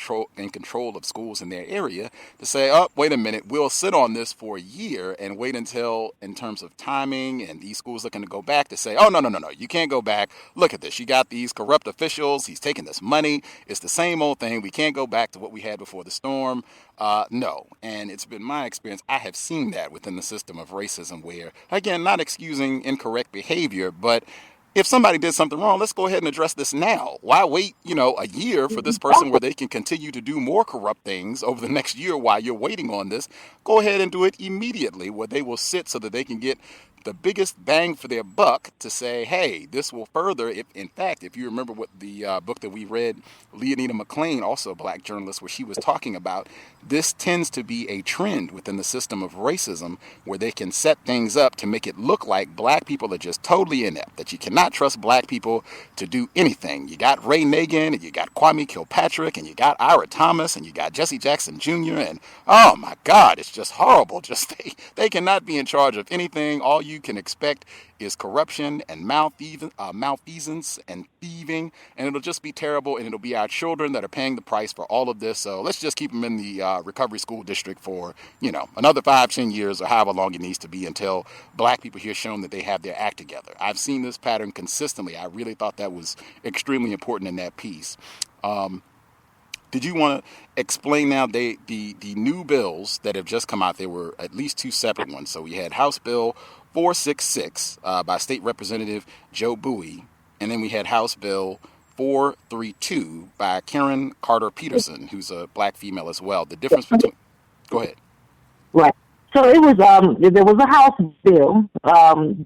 control of schools in their area, to say, oh, wait a minute, we'll sit on this for a year and wait until, in terms of timing and these schools looking to go back, to say, oh, no, you can't go back. Look at this. You got these corrupt officials. He's taking this money. It's the same old thing. We can't go back to what we had before the storm. No. And it's been my experience. I have seen that within the system of racism where, again, not excusing incorrect behavior, but if somebody did something wrong, let's go ahead and address this now. Why wait, a year for this person where they can continue to do more corrupt things over the next year while you're waiting on this? Go ahead and do it immediately, where they will sit so that they can get the biggest bang for their buck to say, hey, this will further, if you remember what the book that we read, Leonita McLean, also a black journalist, where she was talking about, this tends to be a trend within the system of racism where they can set things up to make it look like black people are just totally inept, that you cannot trust black people to do anything. You got Ray Nagin, and you got Kwame Kilpatrick, and you got Ira Thomas, and you got Jesse Jackson Jr., and oh my God, it's just horrible. Just they cannot be in charge of anything. All you can expect is corruption and malfeasance and thieving, and it'll just be terrible, and it'll be our children that are paying the price for all of this. So let's just keep them in the recovery school district for, another 5-10 years or however long it needs to be until black people here shown that they have their act together. I've seen this pattern consistently. I really thought that was extremely important in that piece. Did you want to explain now the new bills that have just come out? There were at least 2 separate ones. So we had House Bill 466 by State Representative Joe Bowie, and then we had House Bill 432 by Karen Carter Peterson, who's a black female as well. The difference between... Go ahead. Right. So it was there was a House bill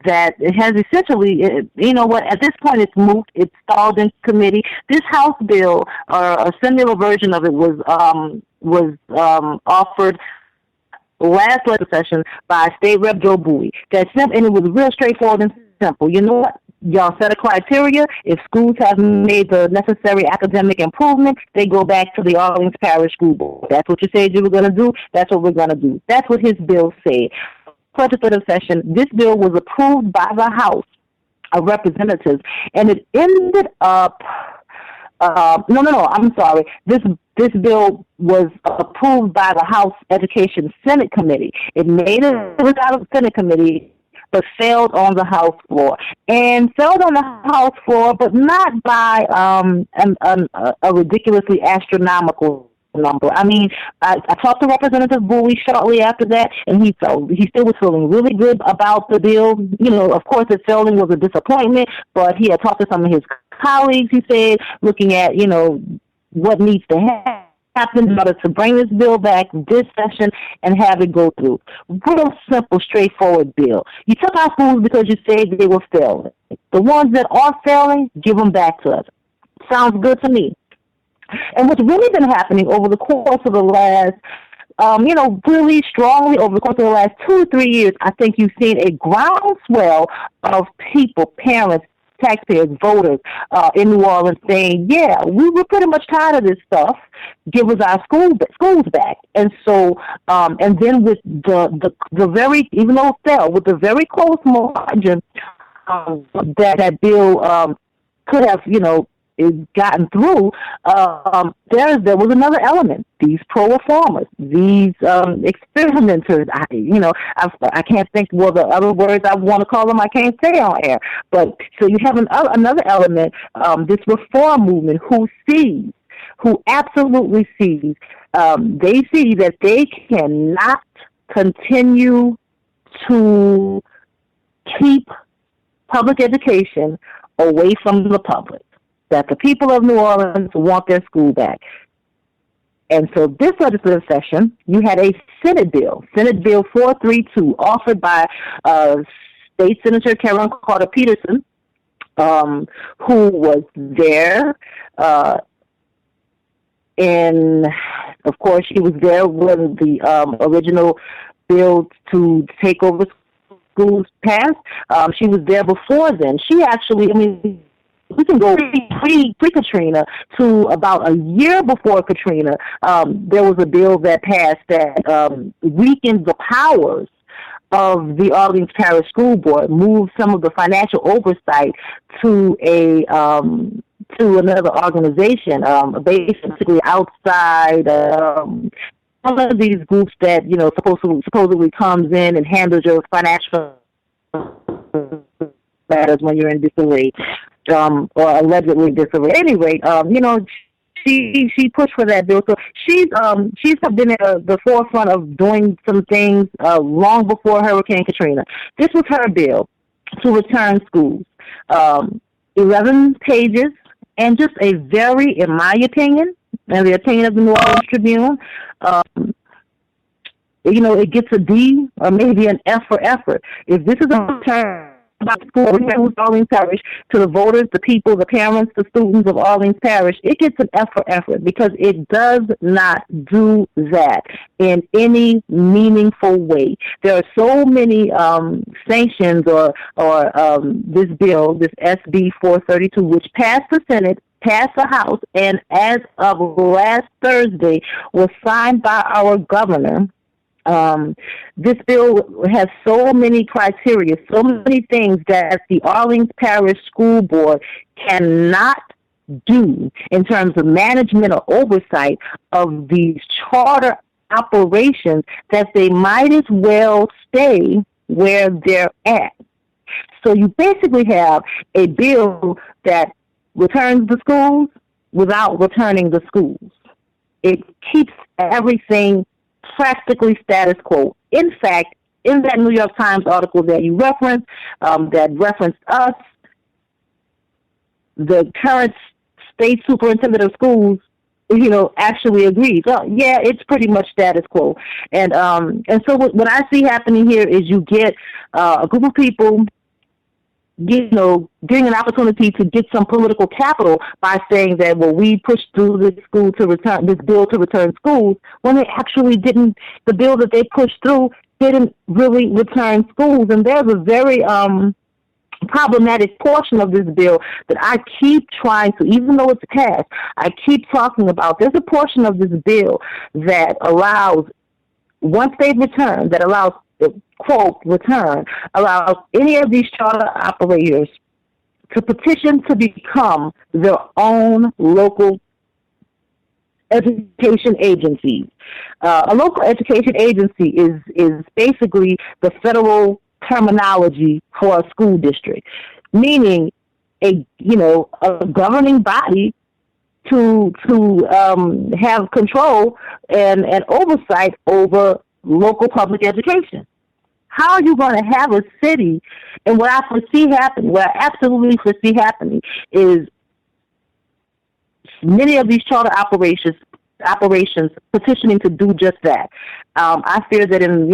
that it has essentially, at this point it's moved, it's stalled in committee. This House bill, or a similar version of it, was offered last legislative session by State Rep Joe Bowie. And it was real straightforward and simple. You know what? Y'all set a criteria. If schools have made the necessary academic improvements, they go back to the Orleans Parish School Board. That's what you said you were going to do. That's what we're going to do. That's what his bill said. Legislative session, this bill was approved by the House of Representatives, and it ended up, I'm sorry. This bill was approved by the House Education Senate Committee. It made it out of the Senate Committee, but failed on the House floor. And failed on the House floor, but not by a ridiculously astronomical number. I mean, I talked to Representative Bowie shortly after that, and he still was feeling really good about the bill. Of course, its failing was a disappointment, but he had talked to some of his colleagues, he said, looking at, what needs to happen in order to bring this bill back this session and have it go through. Real simple, straightforward bill. You took our schools because you said they were failing. The ones that are failing, give them back to us. Sounds good to me. And what's really been happening over the course of the last, really strongly over the course of the last 2 to 3 years, I think you've seen a groundswell of people, parents, taxpayers, voters in New Orleans saying, yeah, we were pretty much tired of this stuff. Give us our schools back. And so, and then with the very, even though it fell, with the very close margin that bill could have, is gotten through, there was another element. These pro-reformers, these experimenters, I can't think what the other words I want to call them, I can't say on air. But so you have another element, this reform movement who absolutely sees, they see that they cannot continue to keep public education away from the public. That the people of New Orleans want their school back. And so this legislative session, you had a Senate Bill 432, offered by State Senator Karen Carter Peterson, who was there. And, of course, she was there when the original bill to take over schools passed. She was there before then. She actually, we can go pre-Katrina to about a year before Katrina. There was a bill that passed that weakened the powers of the Orleans Parish School Board, moved some of the financial oversight to to another organization, basically outside one of these groups that supposedly comes in and handles your financial matters when you're in disarray. Or allegedly disarray. At any rate, she pushed for that bill. So she's been at the forefront of doing some things long before Hurricane Katrina. This was her bill to return schools. 11 pages, and just a very, in my opinion, and the opinion of the New Orleans Tribune, it gets a D or maybe an F for effort. If this is a return about school, Orleans Parish, to the voters, the people, the parents, the students of Orleans Parish, it gets an F for effort because it does not do that in any meaningful way. There are so many sanctions or this bill, this SB 432, which passed the Senate, passed the House, and as of last Thursday was signed by our governor. This bill has so many criteria, so many things that the Orleans Parish School Board cannot do in terms of management or oversight of these charter operations that they might as well stay where they're at. So you basically have a bill that returns the schools without returning the schools. It keeps everything practically status quo. In fact, in that New York Times article that you referenced, that referenced us, the current state superintendent of schools, actually agrees. Oh, yeah, it's pretty much status quo. And so what I see happening here is you get a group of people, getting an opportunity to get some political capital by saying that, well, we pushed through this bill to return schools, when they actually didn't. The bill that they pushed through didn't really return schools. And there's a very problematic portion of this bill that I keep trying to, even though it's passed, I keep talking about. There's a portion of this bill that allows, once they've returned, that allows, quote, return, allows any of these charter operators to petition to become their own local education agencies. A local education agency is basically the federal terminology for a school district, meaning a governing body to have control and oversight over local public education. How are you going to have a city? And what I foresee happening, what I absolutely foresee happening, is many of these charter operations petitioning to do just that. I fear that in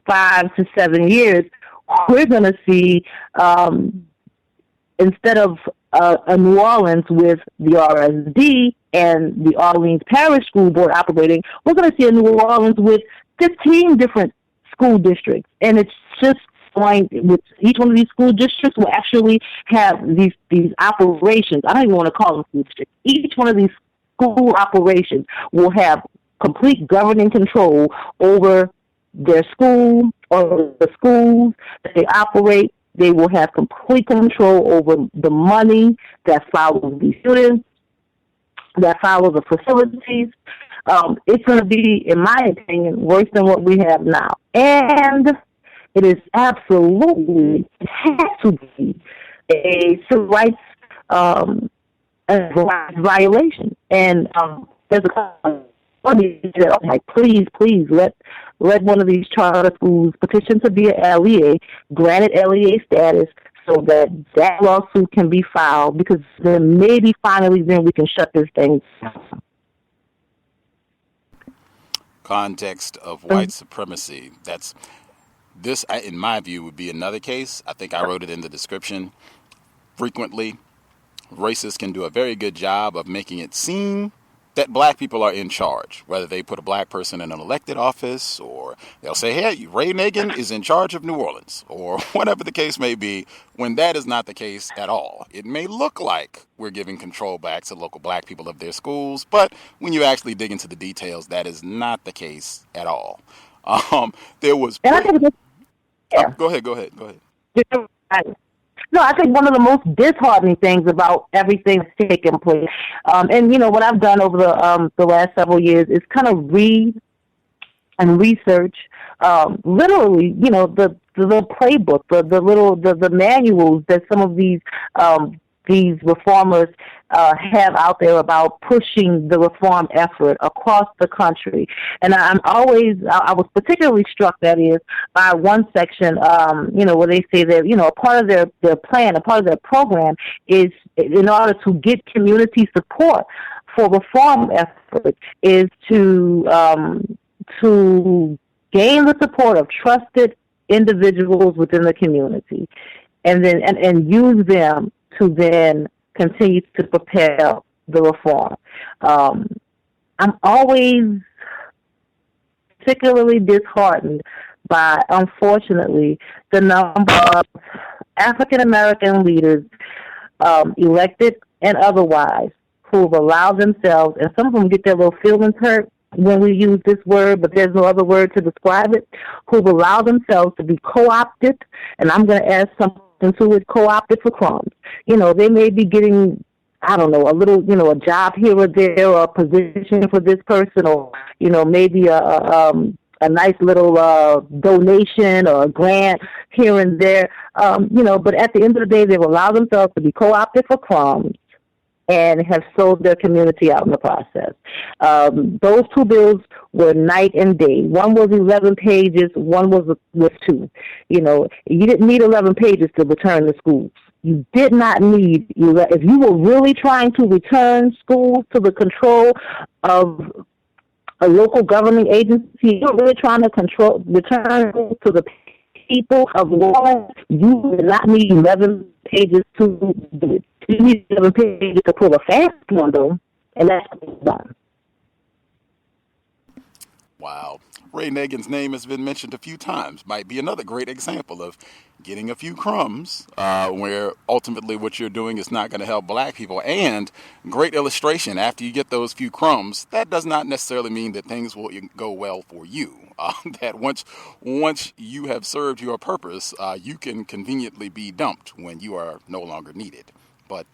5 to 7 years, we're going to see, instead of a New Orleans with the RSD and the Orleans Parish School Board operating, we're going to see a New Orleans with 15 different school districts. And it's just going, with each one of these school districts will actually have these operations. I don't even want to call them school districts. Each one of these school operations will have complete governing control over their school or the schools that they operate. They will have complete control over the money that follows the students, that follows the facilities. It's going to be, in my opinion, worse than what we have now. And it is absolutely, it has to be a civil rights violation. And there's a like, please let one of these charter schools petition to be an LEA, granted LEA status, so that lawsuit can be filed, because then maybe finally then we can shut this thing down. Context of White Supremacy. This, in my view, would be another case. I think I wrote it in the description. Frequently, racists can do a very good job of making it seem that black people are in charge, whether they put a black person in an elected office, or they'll say, hey, Ray Nagin is in charge of New Orleans, or whatever the case may be, when that is not the case at all. It may look like we're giving control back to local black people of their schools, but when you actually dig into the details, that is not the case at all. There was... Go ahead. No, I think one of the most disheartening things about everything that's taken place, and what I've done over the last several years is kind of read and research, literally, the playbook, the manuals that some of these reformers have out there about pushing the reform effort across the country. And I was particularly struck, that is, by one section, where they say that, a part of their plan, a part of their program is, in order to get community support for reform efforts, is to gain the support of trusted individuals within the community, and then and use them to then continue to propel the reform. I'm always particularly disheartened by, unfortunately, the number of African American leaders, elected and otherwise, who've allowed themselves, and some of them get their little feelings hurt when we use this word, but there's no other word to describe it, who've allowed themselves to be co-opted, and I'm going to add something to it, co-opted for crumbs. They may be getting, I don't know, a little, a job here or there, or a position for this person, or, maybe a nice little donation or a grant here and there, but at the end of the day, they've allowed themselves to be co-opted for crumbs and have sold their community out in the process. Those two bills were night and day. One was 11 pages, one was 2. You didn't need 11 pages to return the schools. You did not need, if you were really trying to return schools to the control of a local governing agency, you were really trying to return schools to the people of Orleans, you did not need 11 pages to do it. You need 11 pages to pull a fast one, though, and that's done. Wow. Ray Nagin's name has been mentioned a few times. Might be another great example of getting a few crumbs, where ultimately what you're doing is not going to help black people. And great illustration, after you get those few crumbs, that does not necessarily mean that things will go well for you. That once you have served your purpose, you can conveniently be dumped when you are no longer needed. But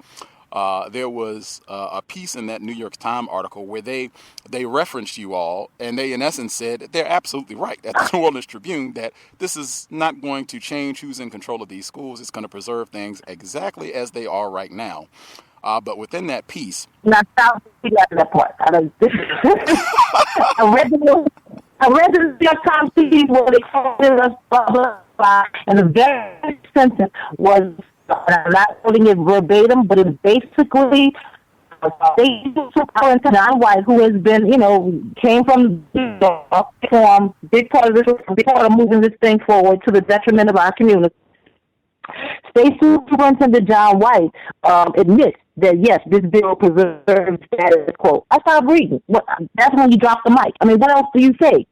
there was a piece in that New York Times article where they referenced you all, and they in essence said they're absolutely right at the New Orleans Tribune that this is not going to change who's in control of these schools. It's going to preserve things exactly as they are right now. But within that piece... Now, stop that part. I read the New York Times piece where they called us blah, blah, blah, and the very sentence was... I'm not quoting it verbatim, but it's basically John White, who has been, came from big part of moving this thing forward to the detriment of our community. State Superintendent John White admits that, yes, this bill preserves status quo. I stopped reading. That's when you drop the mic. I mean, what else do you say?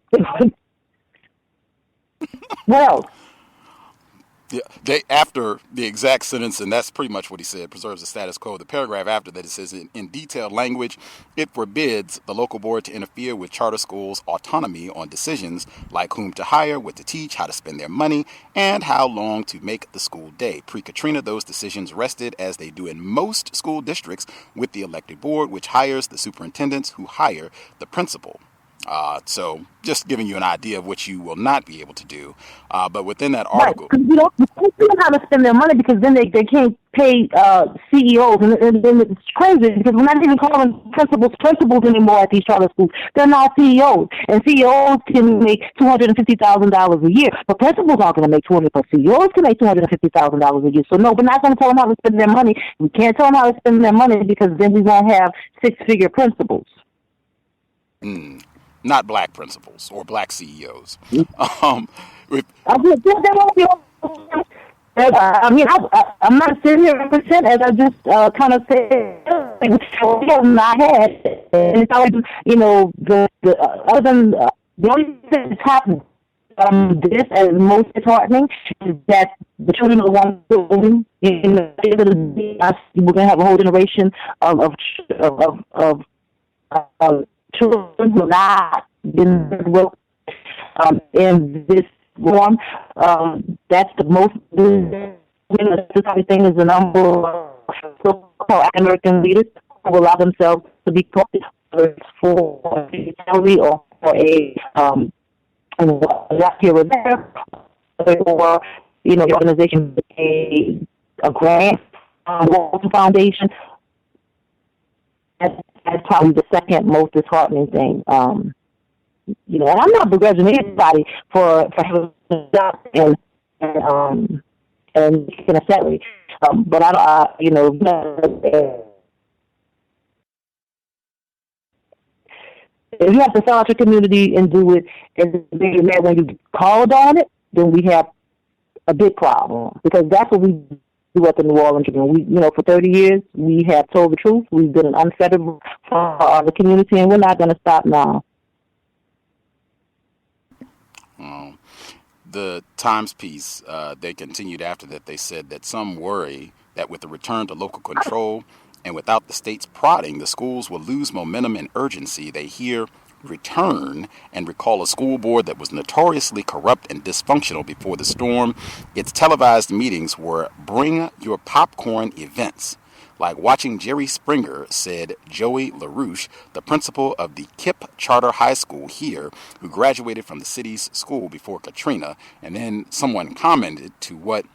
What else? Yeah, after the exact sentence, and that's pretty much what he said, preserves the status quo. The paragraph after that, it says, in detailed language, it forbids the local board to interfere with charter schools' autonomy on decisions like whom to hire, what to teach, how to spend their money, and how long to make the school day. Pre-Katrina, those decisions rested, as they do in most school districts, with the elected board, which hires the superintendents who hire the principal. So just giving you an idea of what you will not be able to do. But within that article... Right, you don't know how to spend their money, because then they can't pay CEOs. And it's crazy, because we're not even calling principals anymore at these charter schools. They're now CEOs. And CEOs can make $250,000 a year. But principals aren't going to make $200,000, but CEOs can make $250,000 a year. So no, we're not going to tell them how to spend their money. We can't tell them how to spend their money, because then we won't have six-figure principals. not black principals or black CEOs. I'm not sitting here represent, as I just kind of said. We have not had, and it's always, the other than the only thing that's happened. This as most disheartening is that the children are the ones doing. We're going to have a whole generation of children who are not been in this form. That's the most. This thing is the number of so-called American leaders who allow themselves to be caught for a salary or for a here or there, or the organization a grant foundation. That's probably the second most disheartening thing. And I'm not begrudging anybody for having a job and making a salary, but if you have to sell out your community and do it, and when you called on it, then we have a big problem, because that's what we do at the New Orleans Tribune. We, for 30 years, we have told the truth. We've been an unfettered for the community, and we're not going to stop now. The Times piece, they continued after that. They said that some worry that with the return to local control and without the state's prodding, the schools will lose momentum and urgency. They hear return and recall a school board that was notoriously corrupt and dysfunctional before the storm. Its televised meetings were bring your popcorn events. Like watching Jerry Springer, said Joey LaRouche, the principal of the KIPP Charter High School here, who graduated from the city's school before Katrina. And then someone commented to what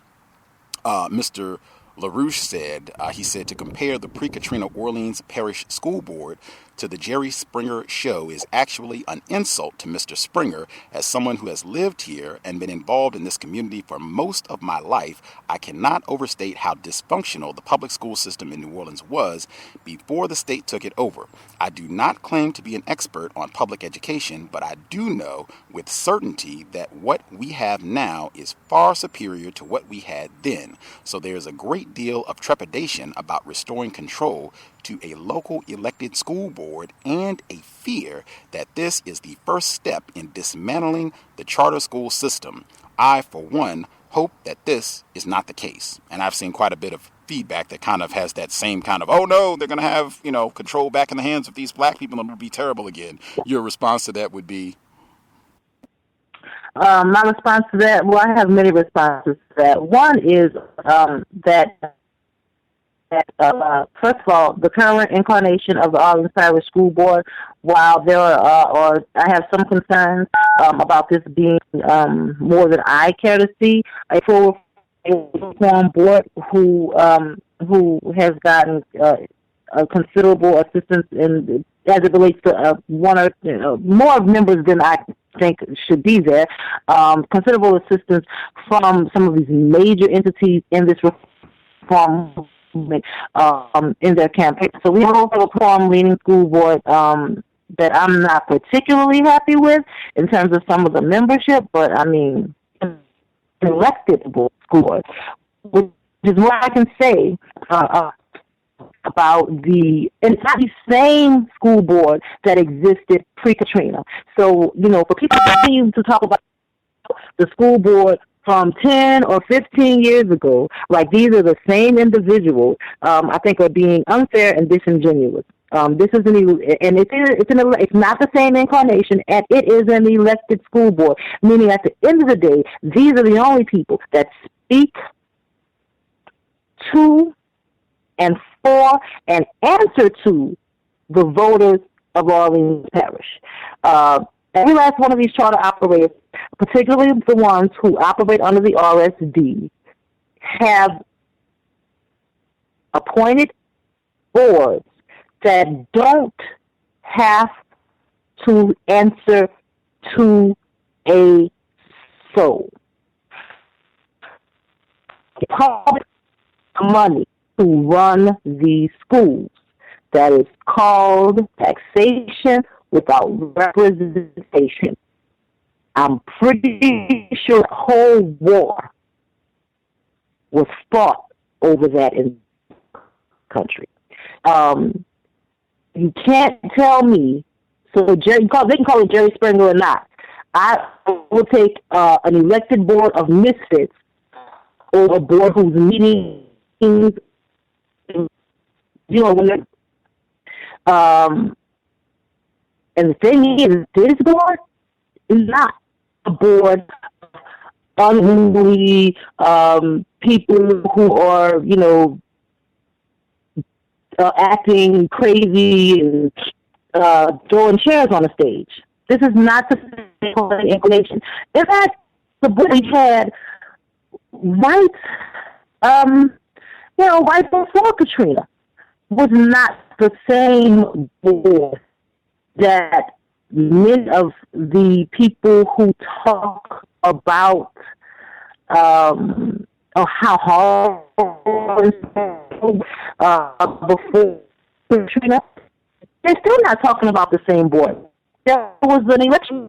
Mr. LaRouche said. He said to compare the pre-Katrina Orleans Parish School Board to the Jerry Springer show is actually an insult to Mr. Springer. As someone who has lived here and been involved in this community for most of my life, I cannot overstate how dysfunctional the public school system in New Orleans was before the state took it over. I do not claim to be an expert on public education, but I do know with certainty that what we have now is far superior to what we had then. So there is a great deal of trepidation about restoring control to a local elected school board, and a fear that this is the first step in dismantling the charter school system. I, for one, hope that this is not the case. And I've seen quite a bit of feedback that kind of has that same kind of, oh no, they're going to have, control back in the hands of these black people and it'll be terrible again. Your response to that would be? My response to that, well, I have many responses to that. One is that first of all, the current incarnation of the Orleans Parish School Board, while there are, I have some concerns about this being more than I care to see, a full reform board who has gotten a considerable assistance in as it relates to one or more members than I think should be there. Considerable assistance from some of these major entities in this reform in their campaign. So we have a reform-leaning school board that I'm not particularly happy with in terms of some of the membership, but I mean, elected school board, which is what I can say about it's not the same school board that existed pre-Katrina. So, for people to continue to talk about the school board from 10 or 15 years ago, like these are the same individuals, I think are being unfair and disingenuous. This is it's not the same incarnation, and it is an elected school board, meaning at the end of the day, these are the only people that speak to and for and answer to the voters of Orleans Parish. Every last one of these charter operators, particularly the ones who operate under the RSD, have appointed boards that don't have to answer to a soul. Public money to run these schools. That is called taxation, without representation. I'm pretty sure the whole war was fought over that in the country. You can't tell me, so they can call it Jerry Springer or not. I will take an elected board of misfits or a board whose meetings, when and the thing is, this board is not a board of unruly people who are, acting crazy and throwing chairs on the stage. This is not the same inclination. In fact, the board we had right before Katrina was not the same board that many of the people who talk about how hard before Katrina, they're still not talking about the same board. There was an election.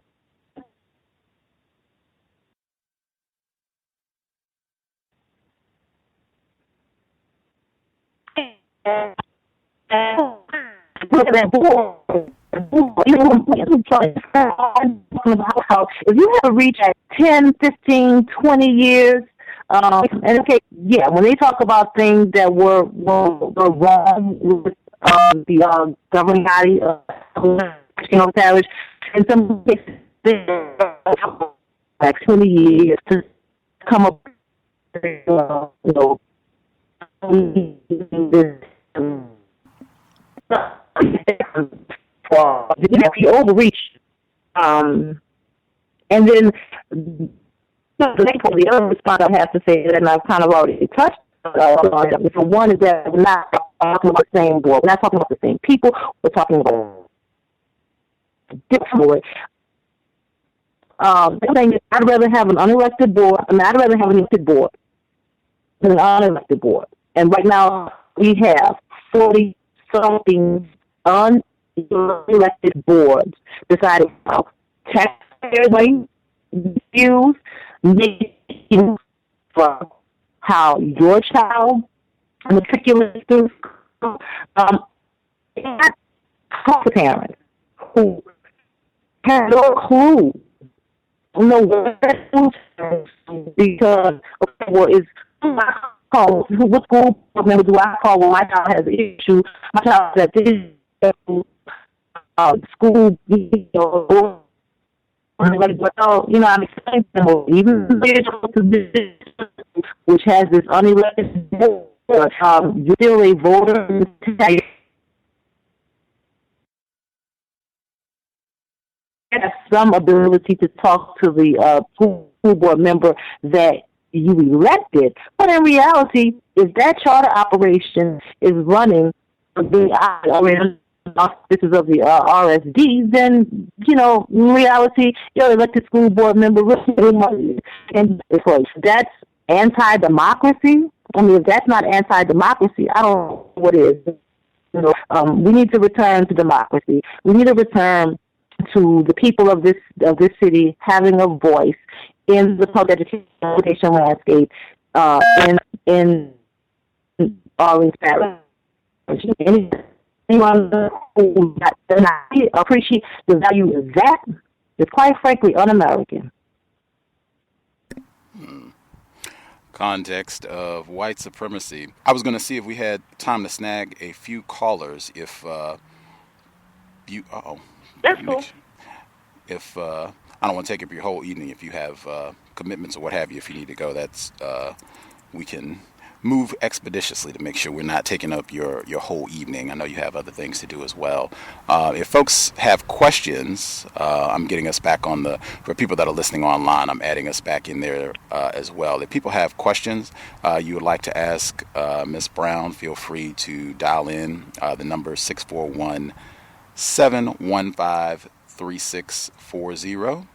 That board. If you have reached at 10, 15, 20 years, and okay, yeah, when they talk about things that were wrong with the governing body of Parish, in some cases, like 20 years to come up he overreached, and then the other response I have to say, and I've kind of already touched on it. So one is that we're not talking about the same board, we're not talking about the same people, we're talking about different board. The thing is, I'd rather have an unelected board. I'd rather have an elected board than an unelected board. And right now we have 40-something unelected boards deciding how taxpayers views, making from how your child matriculates through school. And foster parents who have no clue, because what school member do I call when my child has an issue? My child has this school, I'm explaining to them, even which has this unelected board, you're still a voter. Have some ability to talk to the school board member that you elected, but in reality, if that charter operation is running the auspices of the RSD, then in reality, your elected school board member really and that's anti-democracy. I mean, if that's not anti-democracy, I don't know what is. We need to return to democracy. We need to return to the people of this city having a voice in the public education landscape in Orleans Parish. Anyone who does not appreciate the value of that is quite frankly un-American. Context of White Supremacy. I was going to see if we had time to snag a few callers. If you, that's cool. If I don't want to take up your whole evening. If you have commitments or what have you, if you need to go, that's we can move expeditiously to make sure we're not taking up your whole evening. I know you have other things to do as well. If folks have questions, I'm getting us back on for people that are listening online, I'm adding us back in there as well. If people have questions you would like to ask Ms. Brown, feel free to dial in. The number is 641-715-3640,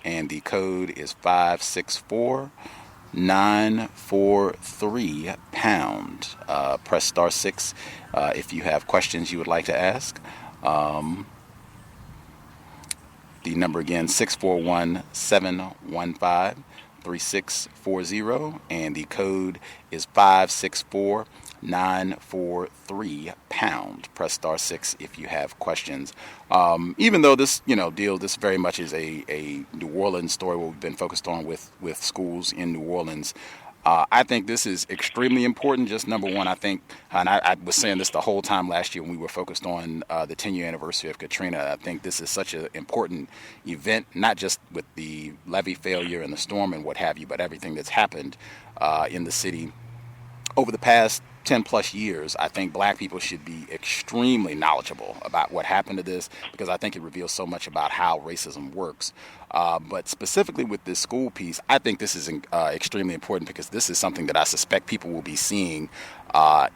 and the code is 564-943 £. Press *6 if you have questions you would like to ask. The number again, 641-715-3640, and the code is 564943#. Press *6 if you have questions. Even though this, this very much is a New Orleans story, what we've been focused on with schools in New Orleans. I think this is extremely important. Just number one, I think, and I was saying this the whole time last year when we were focused on the 10-year anniversary of Katrina. I think this is such an important event, not just with the levee failure and the storm and what have you, but everything that's happened in the city over the past 10 plus years. I think black people should be extremely knowledgeable about what happened to this, because I think it reveals so much about how racism works. But specifically with this school piece, I think this is extremely important, because this is something that I suspect people will be seeing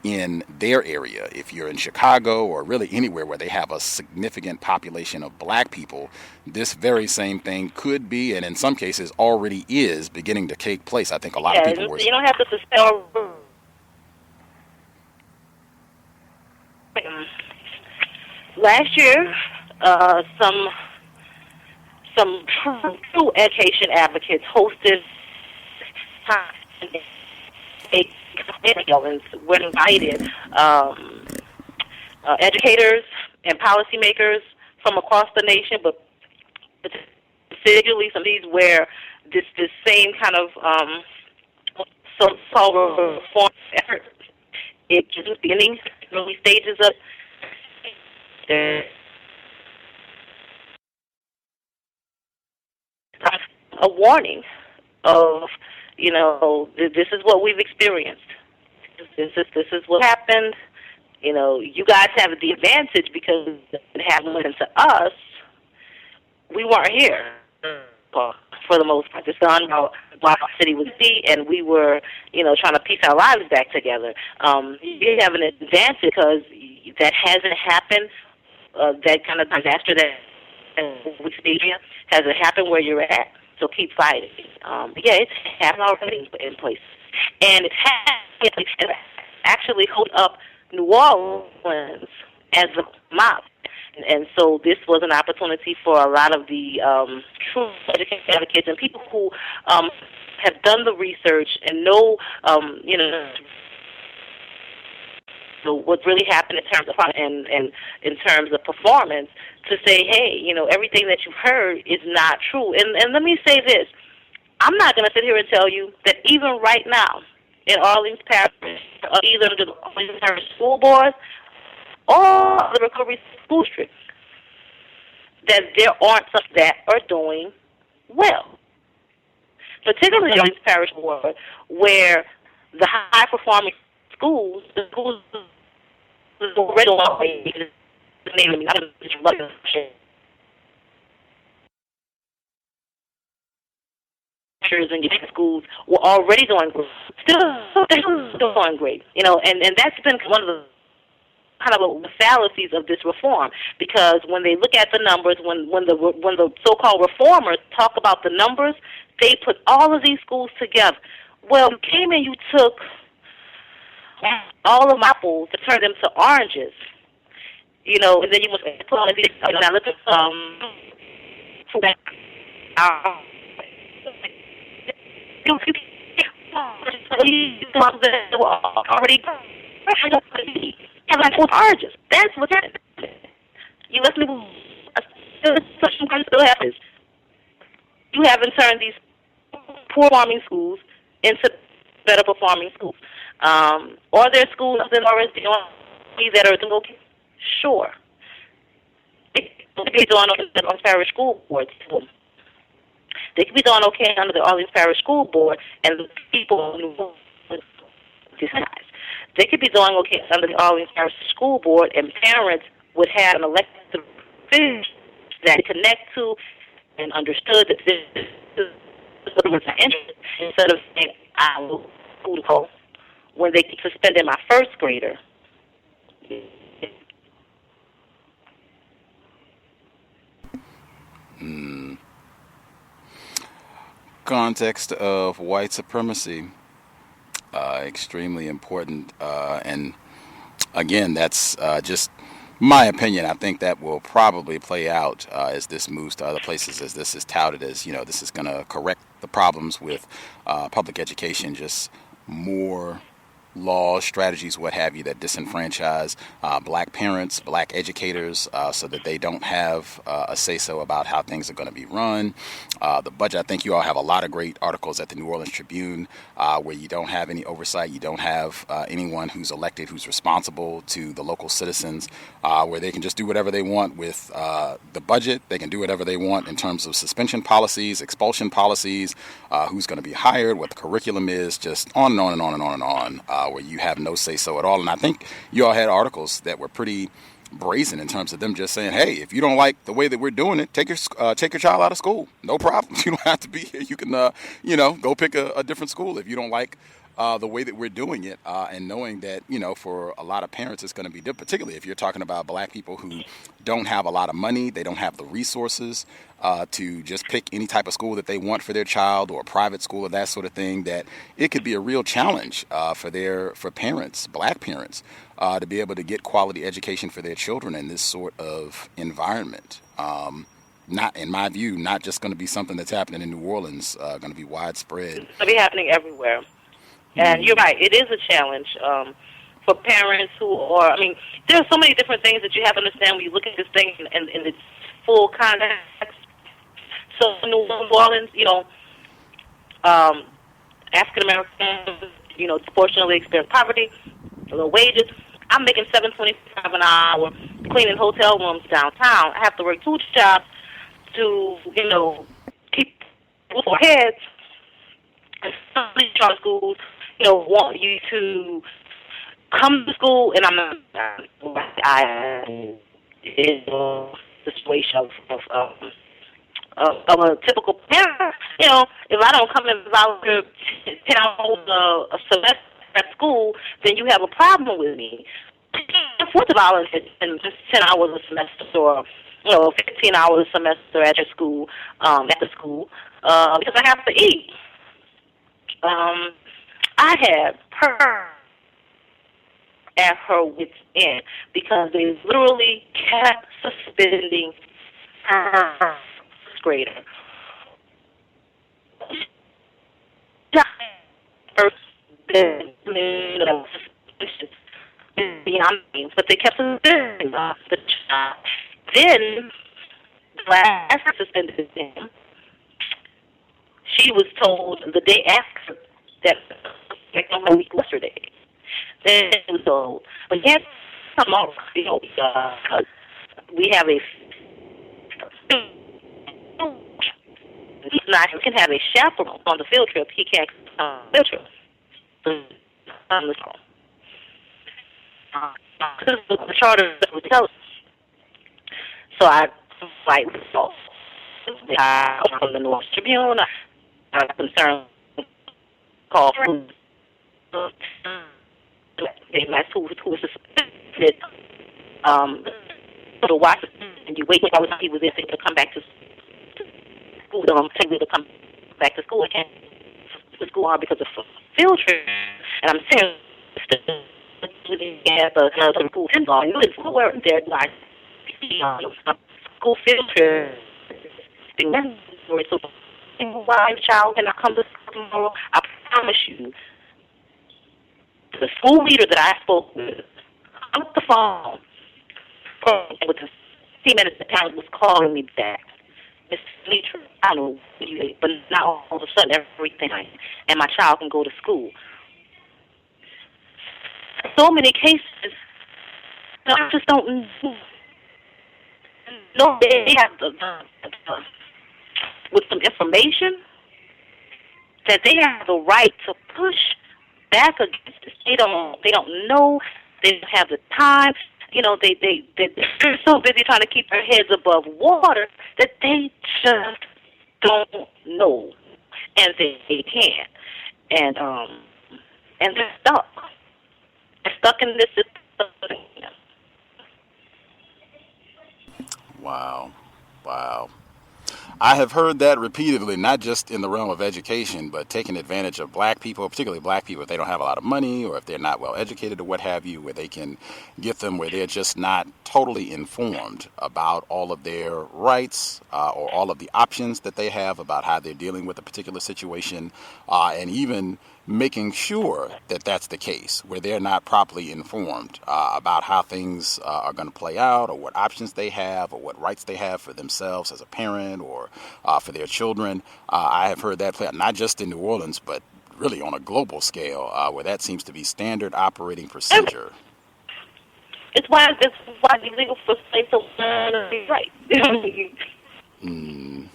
in their area. If you're in Chicago or really anywhere where they have a significant population of black people, this very same thing could be, and in some cases already is, beginning to take place. I think a lot of people were... You don't have to suspend... Last year, some true education advocates hosted were invited educators and policymakers from across the nation, but particularly some of these where this same kind of so-called reform effort is beginning, early stages of a warning of, this is what we've experienced. This is what happened. You guys have the advantage because it happened to us. We weren't here for the most part. The sun while our city was deep, and we were, trying to piece our lives back together. You have an advantage because that hasn't happened. That kind of disaster that we experienced hasn't happened where you're at. So keep fighting. It's happened already in place, and it's actually hold up New Orleans as a map. And so this was an opportunity for a lot of the true education advocates and people who have done the research and know, so what really happened in terms of and in terms of performance, to say, hey, everything that you've heard is not true. And let me say this: I'm not going to sit here and tell you that even right now in Orleans Parish, either the Orleans Parish School Board or the Recovery School District, that there aren't some that are doing well. Particularly the Orleans Parish Board, where the high-performing schools, the schools already and your schools were already doing great. Still doing great, and that's been one of the kind of the fallacies of this reform, because when they look at the numbers, when the so-called reformers talk about the numbers, they put all of these schools together. Well, you came and you took all of my apples to turn them to oranges, and then you must put all of these. Now look at already have like oranges. That's what's happening. You listen to some kind of still happens. You haven't turned these poor performing schools into better performing schools. Are there schools in Orleans that are doing okay? Sure. They could be doing okay under the Orleans Parish School Board. They could be doing okay under the Orleans Parish School Board and the people who decide. They could be doing okay under the Orleans Parish School Board, and parents would have an elected official that they connect to and understood that this is what my interest, instead of saying, I will school to go, when they suspended my first grader. Context of white supremacy, extremely important, and again, that's just my opinion, I think that will probably play out as this moves to other places, as this is touted as, this is going to correct the problems with public education, just more laws, strategies, what have you, that disenfranchise black parents, black educators, so that they don't have a say-so about how things are going to be run. The budget, I think you all have a lot of great articles at the New Orleans Tribune where you don't have any oversight, you don't have anyone who's elected who's responsible to the local citizens, where they can just do whatever they want with the budget. They can do whatever they want in terms of suspension policies, expulsion policies, who's going to be hired, what the curriculum is, just on and on and on and on and on. Where you have no say-so at all. And I think you all had articles that were pretty brazen in terms of them just saying, hey, if you don't like the way that we're doing it, take your child out of school. No problem. You don't have to be here. You can, go pick a different school if you don't like the way that we're doing it, and knowing that, for a lot of parents, it's going to be different, particularly if you're talking about black people who don't have a lot of money, they don't have the resources to just pick any type of school that they want for their child, or a private school or that sort of thing, that it could be a real challenge for parents, black parents, to be able to get quality education for their children in this sort of environment. Not, in my view, not just going to be something that's happening in New Orleans, going to be widespread. It's going to be happening everywhere. And you're right, it is a challenge for parents who are, there are so many different things that you have to understand when you look at this thing in its full context. So in New Orleans, African Americans, disproportionately experience poverty, low wages. I'm making $7.25 an hour cleaning hotel rooms downtown. I have to work 2 jobs to, keep roof over heads. And some of these charter schools, want you to come to school, and I'm in a situation of a typical parent. If I don't come and volunteer 10 hours a semester at school, then you have a problem with me. I can't afford to volunteer in just 10 hours a semester, or 15 hours a semester at your school, after school, because I have to eat. I had her at her wit's end because they literally kept suspending her first grader. Beyond means, but they kept suspending the child. Then, last suspended him. She was told the day after that, like a week yesterday. Then she was told, but yes, tomorrow, we have a. He's not. He can have a chaperone on the field trip. He can't field trip. The charter would tell us. So I from the New Orleans Tribune. I'm concerned. Call from who was suspended to watch, and you wait all the time he was there to come back to school. Take me to come back to school. I can't to school hard because of field trip, and I'm saying at the school synagogue. You live somewhere there, like school field trip. So why the child cannot come to school tomorrow? I promise you, the school leader that I spoke with on the phone, with the 15 minutes the parent was calling me back. Miss Anitra, I know you, but now all of a sudden everything, and my child can go to school. So many cases, I just don't know. They have with some information that they have the right to push back against this. They don't know. They don't have the time. They're so busy trying to keep their heads above water that they just don't know, and they can't. And they're stuck. They're stuck in this system. Wow. I have heard that repeatedly, not just in the realm of education, but taking advantage of black people, particularly black people, if they don't have a lot of money or if they're not well educated or what have you, where they can get them where they're just not totally informed about all of their rights or all of the options that they have about how they're dealing with a particular situation, and even making sure that that's the case, where they're not properly informed about how things are going to play out or what options they have or what rights they have for themselves as a parent or for their children. I have heard that play out, not just in New Orleans, but really on a global scale, where that seems to be standard operating procedure. It's why it's illegal for states to learn these rights. You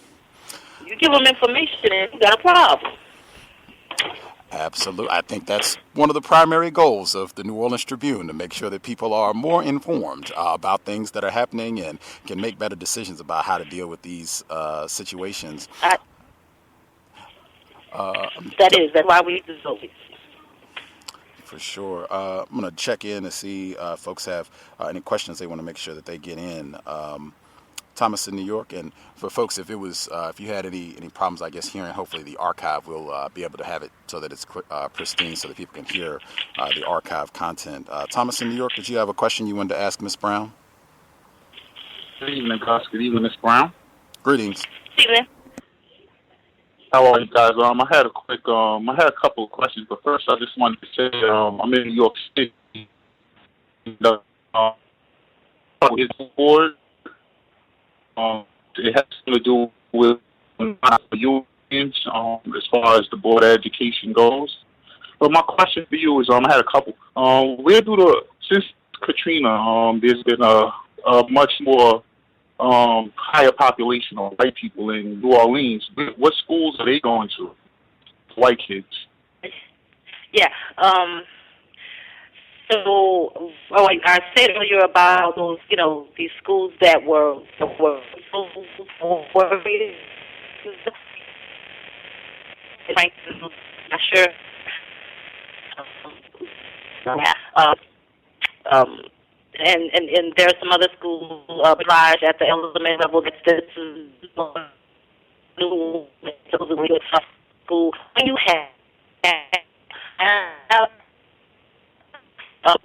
give them information and you got a problem. Absolutely. I think that's one of the primary goals of the New Orleans Tribune, to make sure that people are more informed about things that are happening and can make better decisions about how to deal with these situations. That's why we use those. For sure. I'm going to check in to see if folks have any questions they want to make sure that they get in. Thomas in New York, and for folks, if you had any problems, I guess hearing, hopefully the archive will be able to have it so that it's pristine, so that people can hear the archive content. Thomas in New York, did you have a question you wanted to ask Ms. Brown? Good evening, Gus. Good evening, Ms. Brown. Greetings. Good evening. How are you guys? I had a couple of questions, but first I just wanted to say I'm in New York City. Is the board? It has to do with unions as far as the Board of Education goes. But my question for you is, I had a couple. Since Katrina, there's been a much more higher population of white people in New Orleans. What schools are they going to? White kids. Yeah. So, I said earlier about those, these schools that were not sure. And there are some other schools, Raj, at the elementary level that's new school. When you have a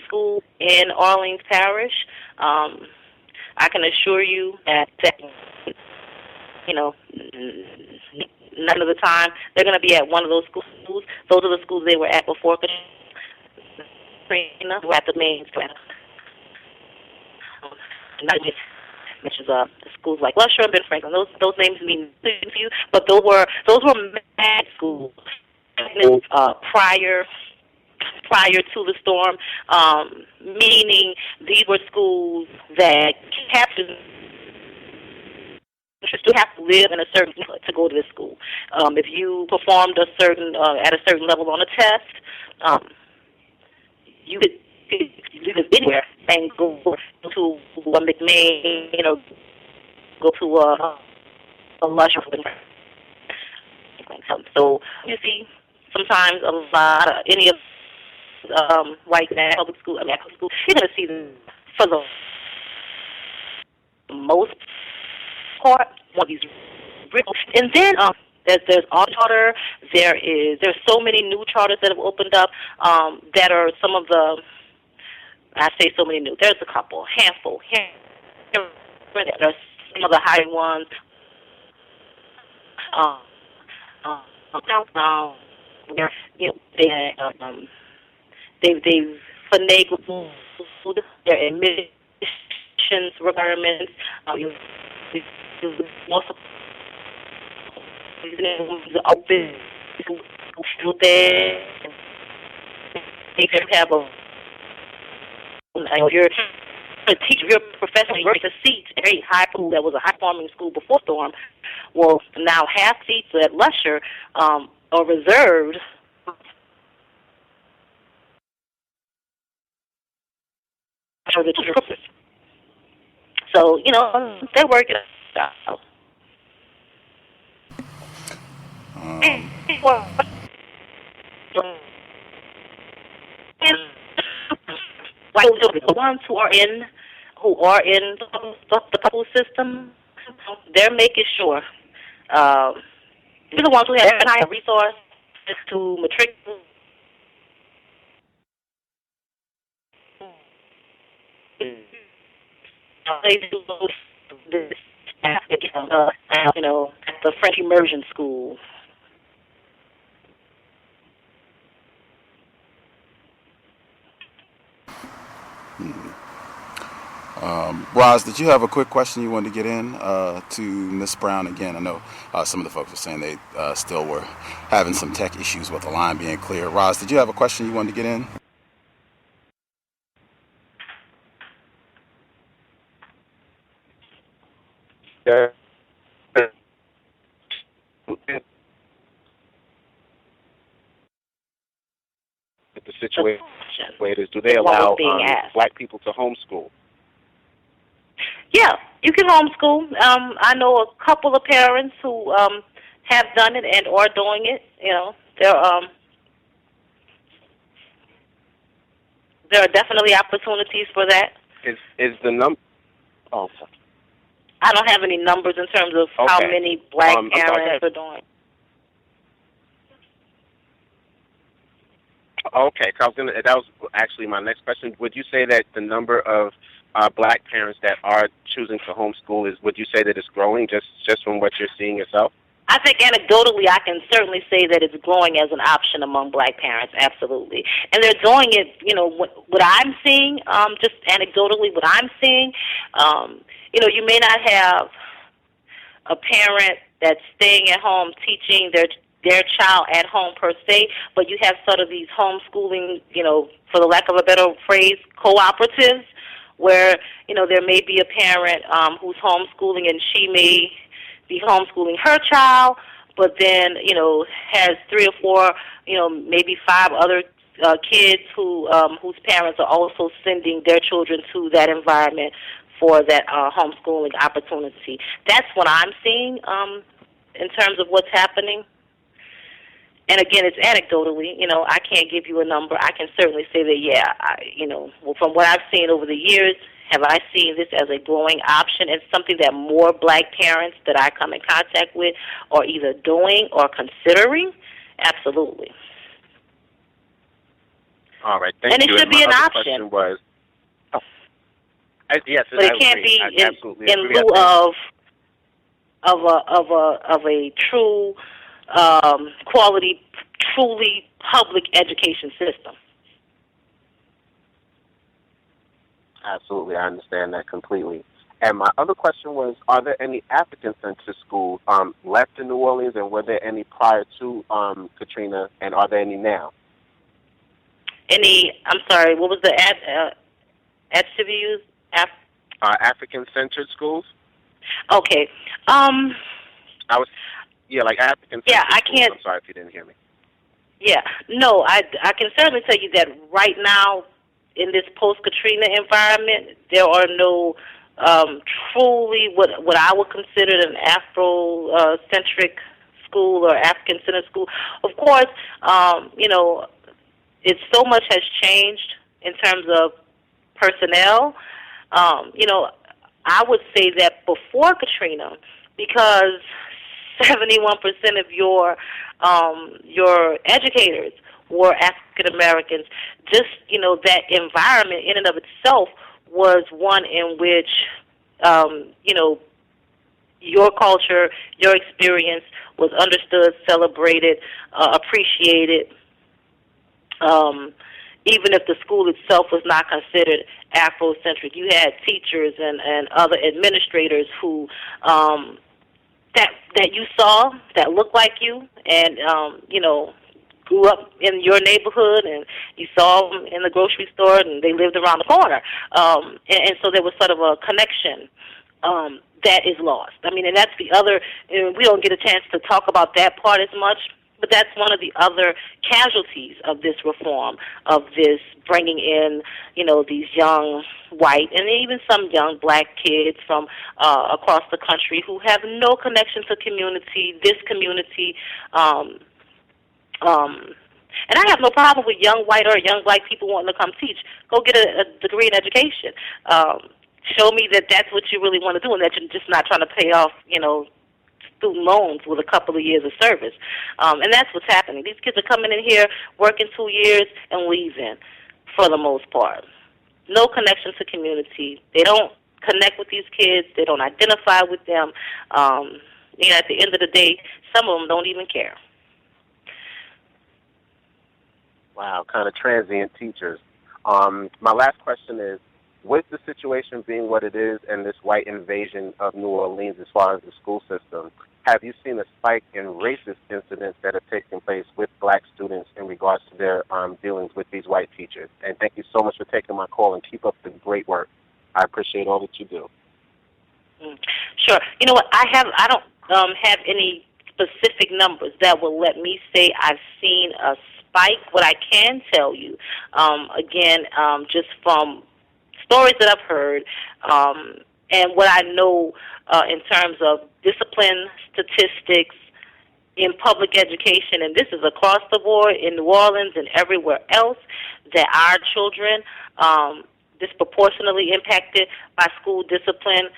school in Orleans Parish, I can assure you that none of the time they're going to be at one of those schools. Those are the schools they were at before Katrina. We're at the main strand. Which is schools like Lusher and Ben Franklin. Those names mean nothing to you, but those were mad schools prior to the storm, meaning these were schools that captains you have to live in a certain to go to this school. If you performed at a certain level on a test, you could anywhere and go to a McMain, go to a Lusher. So you see, sometimes a lot of any of white public school, you're going to see them for the most part one of these ripples. And then there's our charter. There's so many new charters that have opened up that are some of the, I say so many new. There's a couple, handful. There's some of the high ones. They've finagled their admissions requirements. Open there. They have you're a teacher, you're a professor, you're a seat at a high school that was a high-performing school before storm. Well, now half seats at Lusher are reserved. So, they're working out. The ones who are in who are in the public system, they're making sure they're the ones who have higher resources to matriculate. They do this, at the French immersion school. Roz, did you have a quick question you wanted to get in to Ms. Brown again? I know some of the folks were saying they still were having some tech issues with the line being clear. Roz, did you have a question you wanted to get in? The situation is, do they allow black people to homeschool? Yeah, you can homeschool. I know a couple of parents who have done it and are doing it. There are definitely opportunities for that. Is the number? Oh, sorry. I don't have any numbers in terms of how many black parents are doing. Okay, that was actually my next question. Would you say that the number of black parents that are choosing to homeschool would you say that it's growing just from what you're seeing yourself? I think anecdotally I can certainly say that it's growing as an option among black parents, absolutely. And they're doing it, what I'm seeing, just anecdotally what I'm seeing, you may not have a parent that's staying at home teaching their child at home per se, but you have sort of these homeschooling, for the lack of a better phrase, cooperatives, where, there may be a parent who's homeschooling and she may be homeschooling her child, but then, has 3 or 4, maybe 5 other kids whose parents are also sending their children to that environment for that homeschooling opportunity. That's what I'm seeing in terms of what's happening. And again, it's anecdotally, I can't give you a number. I can certainly say that, from what I've seen over the years, have I seen this as a growing option and something that more black parents that I come in contact with are either doing or considering? Absolutely. All right, thank you. And it should be an option. Yes, but it can't be in lieu of a true quality, truly public education system. Absolutely, I understand that completely. And my other question was, are there any African-centered schools left in New Orleans, and were there any prior to Katrina, and are there any now? I'm sorry, what was the attributes? African-centered schools? Okay. Like African-centered I schools. can't. I'm sorry if you didn't hear me. Yeah, no, I can certainly tell you that right now, in this post-Katrina environment, there are no truly what I would consider an Afro-centric school or African-centered school. Of course, it's so much has changed in terms of personnel. I would say that before Katrina, because 71% of your educators were African Americans, just, that environment in and of itself was one in which, your culture, your experience was understood, celebrated, appreciated, even if the school itself was not considered Afrocentric. You had teachers and other administrators who that you saw that looked like you and, grew up in your neighborhood, and you saw them in the grocery store, and they lived around the corner. And so there was sort of a connection that is lost. I mean, and that's the other, we don't get a chance to talk about that part as much, but that's one of the other casualties of this reform, of this bringing in, these young white and even some young black kids from across the country who have no connection to this community. And I have no problem with young white or young black people wanting to come teach. Go get a degree in education. Show me that that's what you really want to do, and that you're just not trying to pay off, student loans with a couple of years of service. And that's what's happening. These kids are coming in here, working 2 years, and leaving for the most part. No connection to community. They don't connect with these kids. They don't identify with them. At the end of the day, some of them don't even care. Wow, kind of transient teachers. My last question is, with the situation being what it is and this white invasion of New Orleans as far as the school system, have you seen a spike in racist incidents that are taking place with black students in regards to their dealings with these white teachers? And thank you so much for taking my call, and keep up the great work. I appreciate all that you do. Sure. You know what? I don't have any specific numbers that will let me say I've seen a spike. What I can tell you, just from stories that I've heard, and what I know in terms of discipline statistics in public education, and this is across the board in New Orleans and everywhere else, that our children disproportionately impacted by school discipline,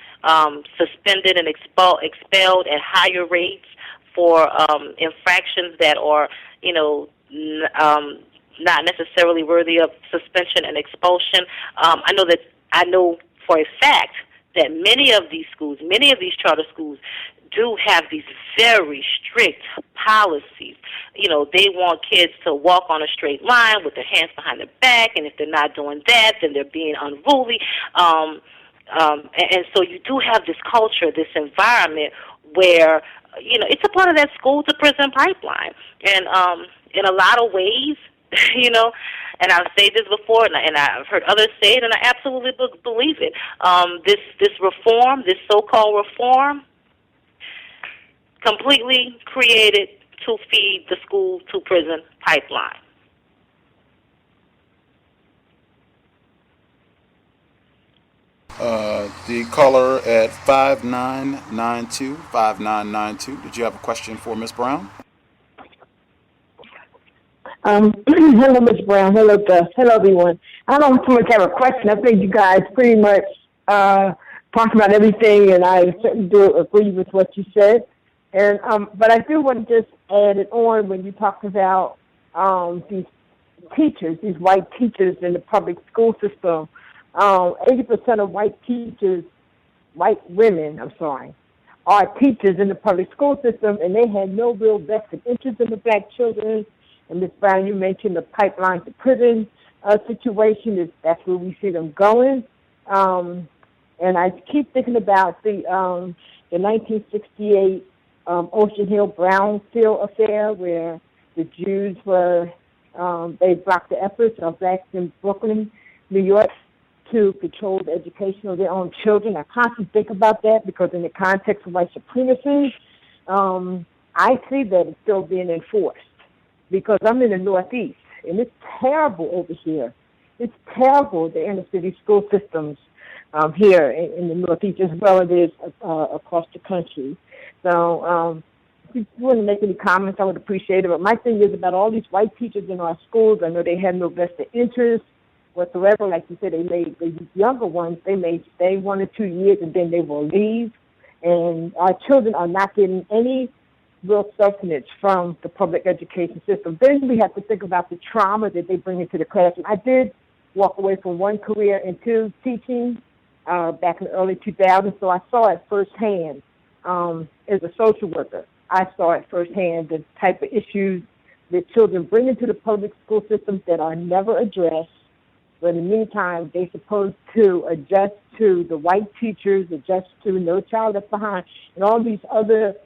suspended and expelled at higher rates for infractions that are, not necessarily worthy of suspension and expulsion. I know for a fact that many of these schools, many of these charter schools, do have these very strict policies. They want kids to walk on a straight line with their hands behind their back, and if they're not doing that, then they're being unruly. And so you do have this culture, this environment where, it's a part of that school-to-prison pipeline. And in a lot of ways, and I've said this before, and I've heard others say it, and I absolutely believe it. This reform, this so-called reform, completely created to feed the school-to-prison pipeline. The caller at 5992. Did you have a question for Ms. Brown? Hello, Ms. Brown. Hello, Gus. Hello, everyone. I don't so much have a question. I think you guys pretty much talked about everything, and I certainly do agree with what you said. And but I do want to just add it on when you talked about these teachers, these white teachers in the public school system. 80% of white women, are teachers in the public school system, and they had no real vested interest in the black children. And Ms. Brown, you mentioned the pipeline to prison situation. That's where we see them going. And I keep thinking about the 1968 Ocean Hill-Brownfield affair, where the Jews they blocked the efforts of blacks in Brooklyn, New York, to control the education of their own children. I constantly think about that because in the context of white supremacy, I see that it's still being enforced because I'm in the Northeast, and it's terrible over here. It's terrible, the inner city school systems here in the Northeast, as well as it is across the country. So if you want to make any comments, I would appreciate it. But my thing is about all these white teachers in our schools. I know they have no vested interest whatsoever. Like you said, the younger ones, they may stay 1 or 2 years and then they will leave. And our children are not getting any real substance from the public education system. Then we have to think about the trauma that they bring into the classroom. I did walk away from one career into teaching back in the early 2000s, so I saw it firsthand as a social worker. I saw it firsthand, the type of issues that children bring into the public school systems that are never addressed. But in the meantime, they're supposed to adjust to the white teachers, adjust to No Child Left Behind, and all these other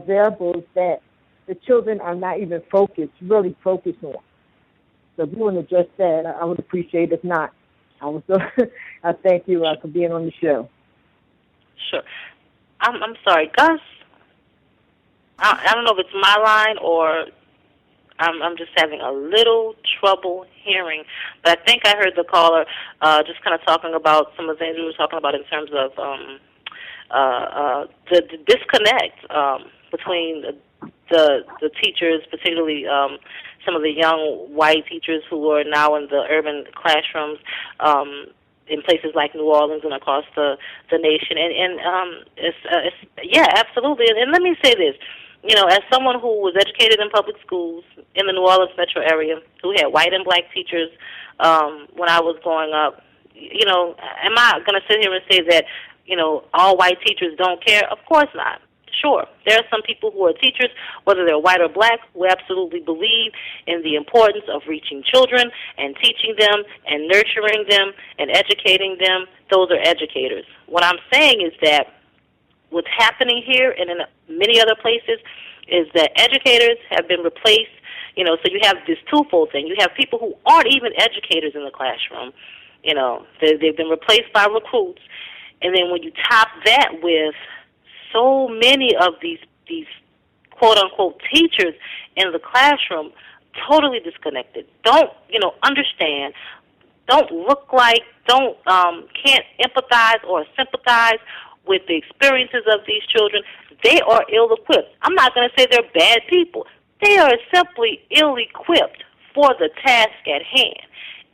variables that the children are not even really focused on. So if you want to address that, I would appreciate it. If not, I thank you for being on the show. Sure. I'm sorry, Gus. I don't know if it's my line or I'm just having a little trouble hearing. But I think I heard the caller just kind of talking about some of the things we were talking about in terms of the disconnect between the teachers, particularly some of the young white teachers who are now in the urban classrooms, in places like New Orleans and across the nation. And yeah, absolutely. And let me say this. As someone who was educated in public schools in the New Orleans metro area, who had white and black teachers when I was growing up, am I going to sit here and say that, all white teachers don't care? Of course not. Sure, there are some people who are teachers, whether they're white or black, who absolutely believe in the importance of reaching children and teaching them and nurturing them and educating them. Those are educators. What I'm saying is that what's happening here and in many other places is that educators have been replaced. So you have this twofold thing. You have people who aren't even educators in the classroom. They've been replaced by recruits. And then when you top that with so many of these quote-unquote teachers in the classroom, totally disconnected, don't, understand, don't look like, can't empathize or sympathize with the experiences of these children, they are ill-equipped. I'm not going to say they're bad people. They are simply ill-equipped for the task at hand.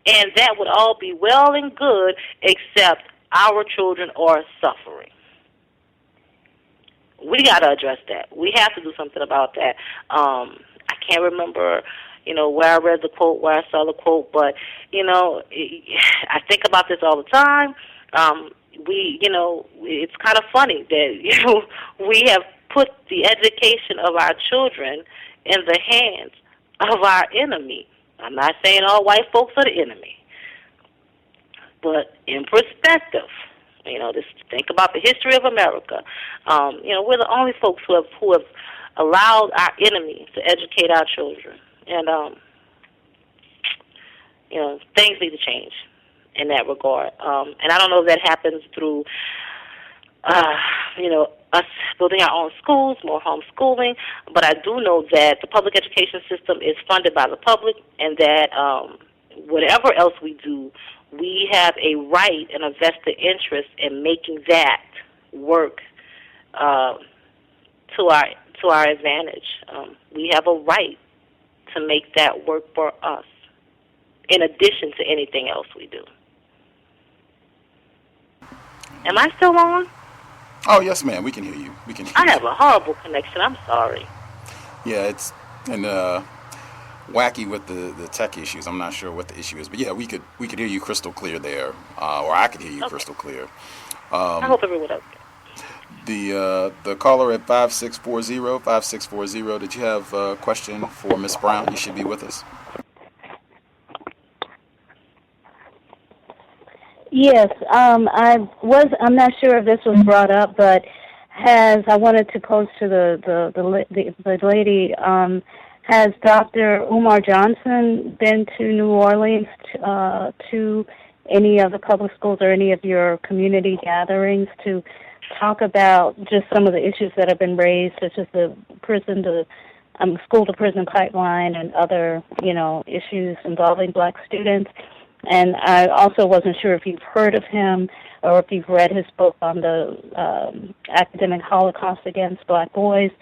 And that would all be well and good, except our children are suffering. We got to address that. We have to do something about that. I can't remember, where I read the quote, where I saw the quote, but, I think about this all the time. It's kind of funny that, we have put the education of our children in the hands of our enemy. I'm not saying all white folks are the enemy, but in perspective, just think about the history of America. We're the only folks who have allowed our enemies to educate our children, and things need to change in that regard. And I don't know if that happens through, us building our own schools, more homeschooling, but I do know that the public education system is funded by the public, and that whatever else we do, we have a right and a vested interest in making that work to our advantage. We have a right to make that work for us, in addition to anything else we do. Am I still on? Oh, yes, ma'am. We can hear you. I have a horrible connection. I'm sorry. Yeah, it's wacky with the tech issues. I'm not sure what the issue is, but yeah, we could hear you crystal clear there, or I could hear you crystal clear. I hope everyone else can. The caller at 5640, did you have a question for Ms. Brown? You should be with us. Yes, I'm not sure if this was brought up, but I wanted to pose to the lady. Has Dr. Umar Johnson been to New Orleans to any of the public schools or any of your community gatherings to talk about just some of the issues that have been raised, such as the school-to-prison pipeline and other, issues involving black students? And I also wasn't sure if you've heard of him or if you've read his book on the academic Holocaust against black boys.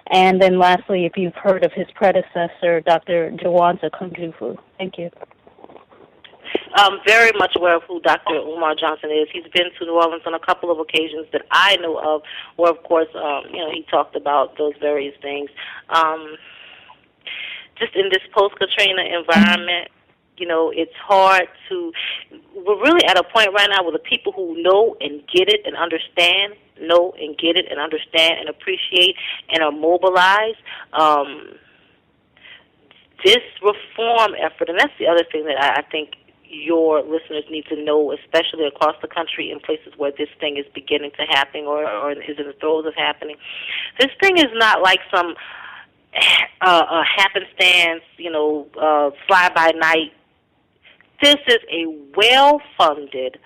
And then lastly, if you've heard of his predecessor, Dr. Jawanza Kunjufu. Thank you. I'm very much aware of who Dr. Umar Johnson is. He's been to New Orleans on a couple of occasions that I know of, where, of course, he talked about those various things. Just in this post-Katrina environment, it's hard to, we're really at a point right now where the people who know and get it and understand, and appreciate and are mobilized, this reform effort, and that's the other thing that I think your listeners need to know, especially across the country in places where this thing is beginning to happen or is in the throes of happening. This thing is not like some happenstance, fly-by-night. This is a well-funded,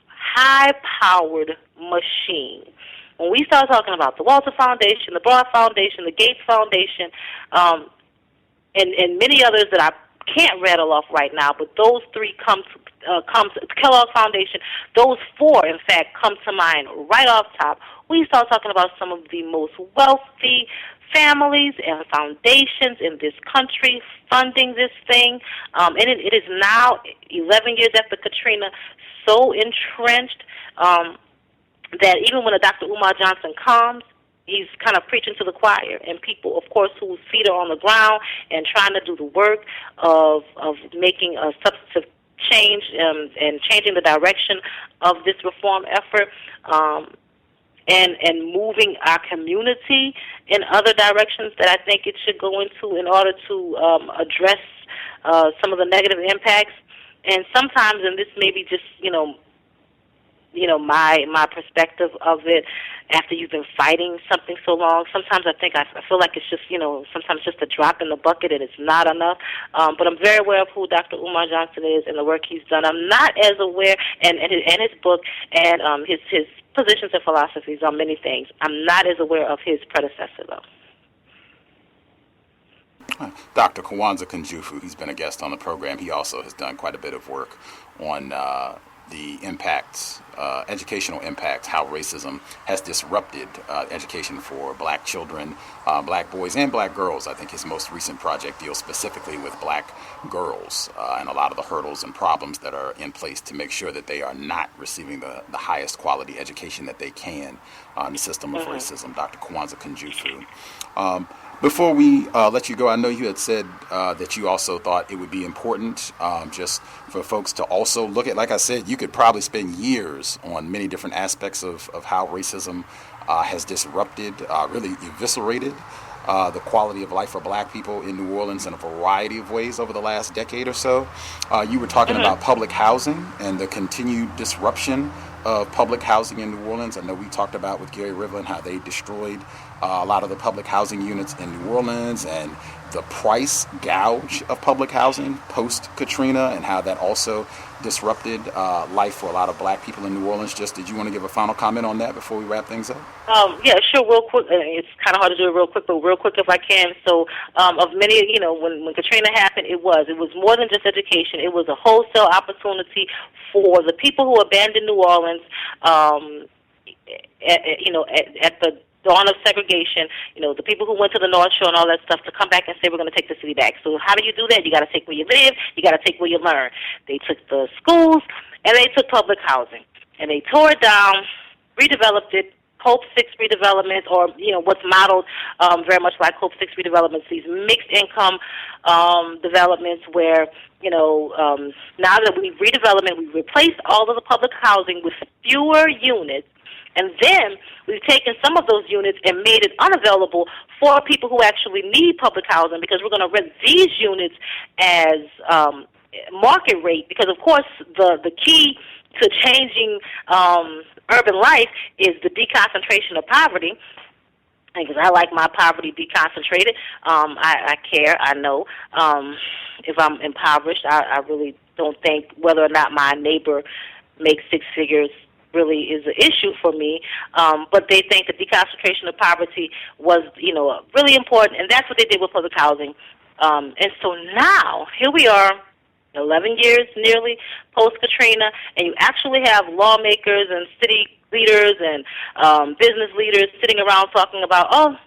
high-powered machine. When we start talking about the Walter Foundation, the Broad Foundation, the Gates Foundation, and many others that I can't rattle off right now, but those three comes Kellogg Foundation, those four, in fact, come to mind right off top. We start talking about some of the most wealthy families and foundations in this country funding this thing. And it is now, 11 years after Katrina, so entrenched that even when a Dr. Umar Johnson comes, he's kind of preaching to the choir, and people, of course, whose feet are on the ground and trying to do the work of making a substantive change and changing the direction of this reform effort, and moving our community in other directions that I think it should go into in order to address some of the negative impacts. And sometimes, and this may be just, my perspective of it, after you've been fighting something so long, sometimes I feel like it's just, sometimes just a drop in the bucket and it's not enough. But I'm very aware of who Dr. Umar Johnson is and the work he's done. I'm not as aware, and his book and his positions and philosophies on many things. I'm not as aware of his predecessor, though. Dr. Kwanzaa Kunjufu, he's been a guest on the program. He also has done quite a bit of work on the impacts, educational impacts, how racism has disrupted education for black children, black boys, and black girls. I think his most recent project deals specifically with black girls and a lot of the hurdles and problems that are in place to make sure that they are not receiving the highest quality education that they can in the system of racism. Dr. Kwanzaa Kunjufu. Before we let you go, I know you had said that you also thought it would be important just for folks to also look at, like I said, you could probably spend years on many different aspects of how racism has disrupted, really eviscerated the quality of life for black people in New Orleans in a variety of ways over the last decade or so. You were talking about public housing and the continued disruption of public housing in New Orleans. I know we talked about with Gary Rivlin how they destroyed a lot of the public housing units in New Orleans and the price gouge of public housing post-Katrina and how that also disrupted life for a lot of black people in New Orleans. Just did you want to give a final comment on that before we wrap things up? Yeah, sure, real quick. It's kind of hard to do it real quick, but real quick if I can. So of many, when Katrina happened, it was more than just education. It was a wholesale opportunity for the people who abandoned New Orleans, at the dawn of segregation, the people who went to the North Shore and all that stuff, to come back and say, we're going to take the city back. So how do you do that? You got to take where you live. You got to take where you learn. They took the schools, and they took public housing. And they tore it down, redeveloped it, Hope 6 redevelopment, or, what's modeled very much like Hope 6 redevelopments, these mixed income developments where, now that we've redevelopment, we've replaced all of the public housing with fewer units. And then we've taken some of those units and made it unavailable for people who actually need public housing, because we're going to rent these units as market rate, because, of course, the key to changing urban life is the deconcentration of poverty. Because I like my poverty deconcentrated. I care, I know. If I'm impoverished, I really don't think whether or not my neighbor makes six figures really is an issue for me, but they think the deconcentration of poverty was, really important, and that's what they did with public housing. And so now, here we are, 11 years nearly post-Katrina, and you actually have lawmakers and city leaders and business leaders sitting around talking about,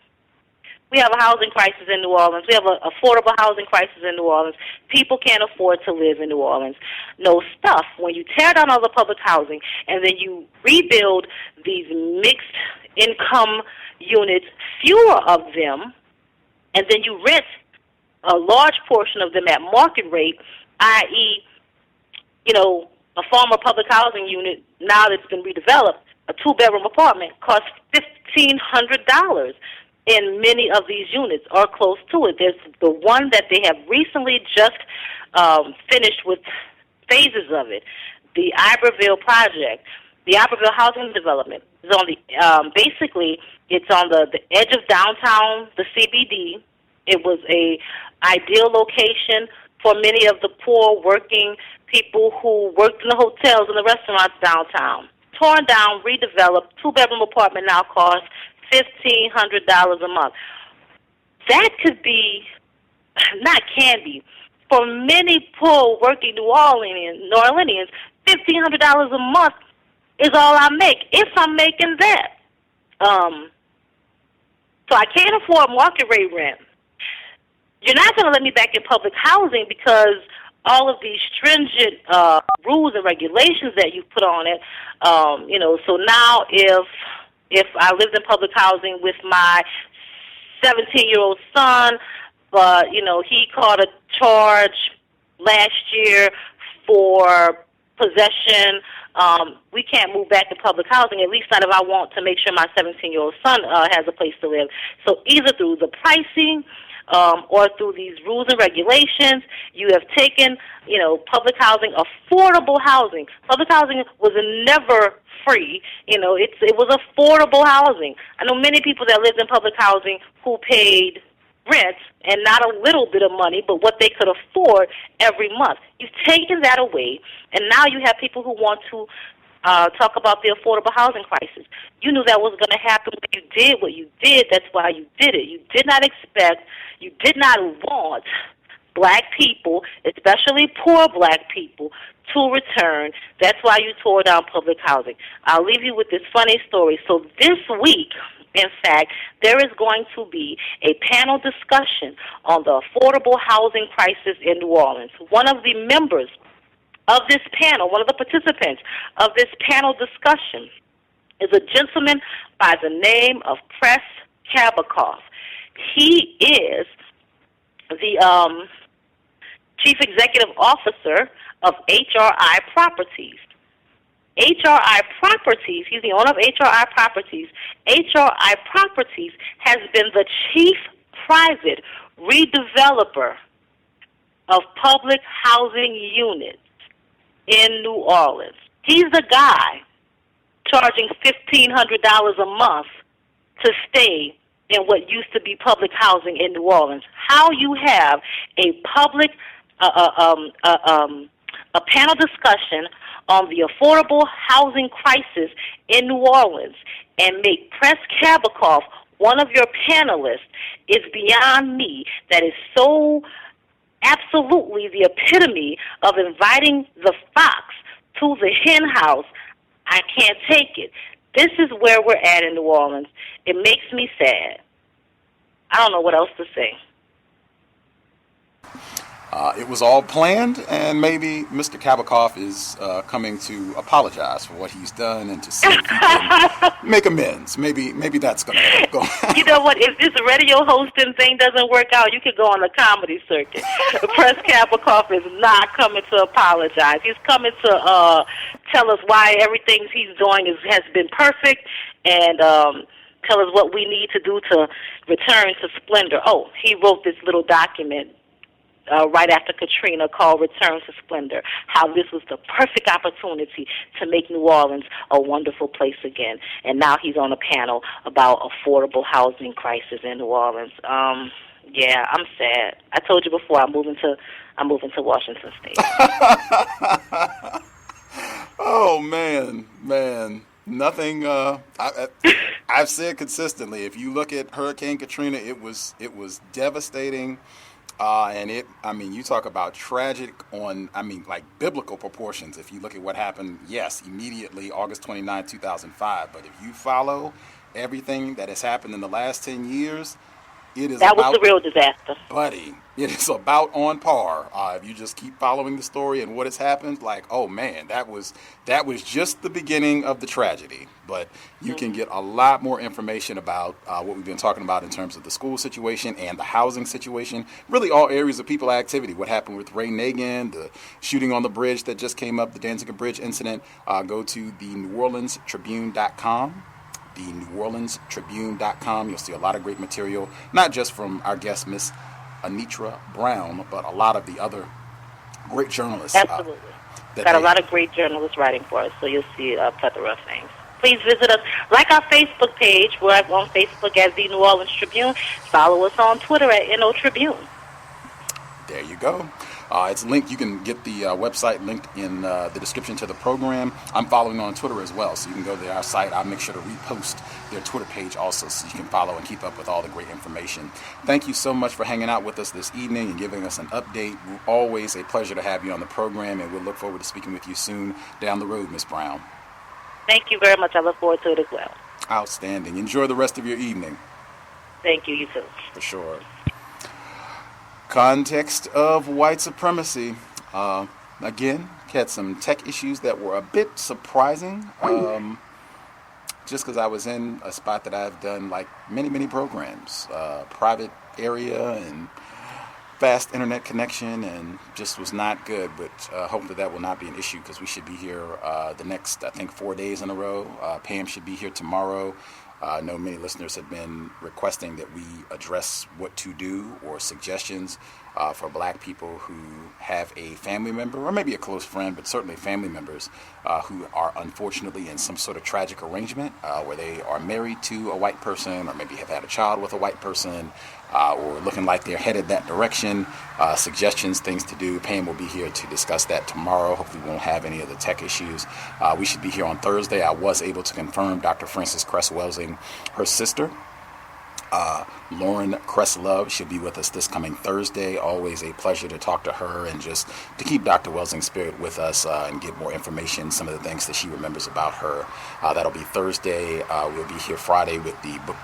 we have a housing crisis in New Orleans. We have an affordable housing crisis in New Orleans. People can't afford to live in New Orleans. No stuff. When you tear down all the public housing and then you rebuild these mixed income units, fewer of them, and then you rent a large portion of them at market rate, i.e., a former public housing unit, now that's been redeveloped, a two-bedroom apartment costs $1,500. In many of these units or close to it. There's the one that they have recently just finished with phases of it, the Iberville project. The Iberville housing development is on the basically it's on the edge of downtown, the CBD. It was a ideal location for many of the poor working people who worked in the hotels and the restaurants downtown. Torn down, redeveloped, two-bedroom apartment now costs $1,500 a month. That could be, not can be, for many poor working New Orleanians, $1,500 a month is all I make, if I'm making that. So I can't afford market rate rent. You're not going to let me back in public housing because all of these stringent rules and regulations that you put on it. So now if I lived in public housing with my 17-year-old son, but, he caught a charge last year for possession, we can't move back to public housing, at least not if I want to make sure my 17-year-old son has a place to live. So either through the pricing or through these rules and regulations, you have taken, public housing, affordable housing. Public housing was never free. It was affordable housing. I know many people that lived in public housing who paid rent and not a little bit of money, but what they could afford every month. You've taken that away, and now you have people who want to talk about the affordable housing crisis. You knew that was going to happen when you did what you did. That's why you did it. You did not expect, you did not want black people, especially poor black people, to return. That's why you tore down public housing. I'll leave you with this funny story. So this week, in fact, there is going to be a panel discussion on the affordable housing crisis in New Orleans. One of the members of this panel, one of the participants of this panel discussion, is a gentleman by the name of Press Kabikoff. He is the Chief Executive Officer of HRI Properties. HRI Properties, he's the owner of HRI Properties. HRI Properties has been the chief private redeveloper of public housing units in New Orleans. He's the guy charging $1,500 a month to stay in what used to be public housing in New Orleans. How you have a public, a panel discussion on the affordable housing crisis in New Orleans and make Press Kabikoff one of your panelists is beyond me. That is so absolutely the epitome of inviting the fox to the hen house. I can't take it. This is where we're at in New Orleans. It makes me sad. I don't know what else to say. It was all planned, and maybe Mr. Kabikoff is coming to apologize for what he's done and to see if he can make amends. Maybe that's going to go. You know what? If this radio hosting thing doesn't work out, you could go on the comedy circuit. Press Kabikoff is not coming to apologize. He's coming to tell us why everything he's doing has been perfect and tell us what we need to do to return to splendor. Oh, he wrote this little document right after Katrina called Return to Splendor, how this was the perfect opportunity to make New Orleans a wonderful place again. And now he's on a panel about affordable housing crisis in New Orleans. Yeah, I'm sad. I told you before I'm moving to Washington State. Oh man. Nothing I've said consistently, if you look at Hurricane Katrina, it was devastating. And you talk about tragic on, like biblical proportions. If you look at what happened, yes, immediately August 29, 2005. But if you follow everything that has happened in the last 10 years, that was the real disaster. Buddy, it is about on par. If you just keep following the story and what has happened, like, oh man, that was just the beginning of the tragedy. But you can get a lot more information about what we've been talking about in terms of the school situation and the housing situation, really all areas of people activity. What happened with Ray Nagin, the shooting on the bridge that just came up, the Danziger Bridge incident. Go to the NewOrleansTribune.com. the NewOrleansTribune.com. You'll see a lot of great material, not just from our guest, Miss Anitra Brown, but a lot of the other great journalists. Absolutely. Got a lot of great journalists writing for us, so you'll see a plethora of things. Please visit us. Like our Facebook page. We're on Facebook as the New Orleans Tribune. Follow us on Twitter at NO Tribune. There you go. It's linked. You can get the website linked in the description to the program. I'm following on Twitter as well, so you can go to our site. I'll make sure to repost their Twitter page also, so you can follow and keep up with all the great information. Thank you so much for hanging out with us this evening and giving us an update. Always a pleasure to have you on the program, and we'll look forward to speaking with you soon down the road, Ms. Brown. Thank you very much. I look forward to it as well. Outstanding. Enjoy the rest of your evening. Thank you, you too. For sure. Context of White Supremacy. Again, had some tech issues that were a bit surprising. Just because I was in a spot that I've done like many programs, private area and fast internet connection, and just was not good. But hopefully that will not be an issue, because we should be here the next, I think, 4 days in a row. Pam should be here tomorrow. I know many listeners have been requesting that we address what to do or suggestions for black people who have a family member, or maybe a close friend, but certainly family members who are unfortunately in some sort of tragic arrangement where they are married to a white person, or maybe have had a child with a white person, or looking like they're headed that direction. Suggestions, things to do. Pam will be here to discuss that tomorrow. Hopefully we won't have any of the tech issues. We should be here on Thursday. I was able to confirm Dr. Frances Cress-Welsing, her sister, Lauren Cress-Love, she'll be with us this coming Thursday. Always a pleasure to talk to her and just to keep Dr. Welsing's spirit with us and get more information, some of the things that she remembers about her. That'll be Thursday. We'll be here Friday with the book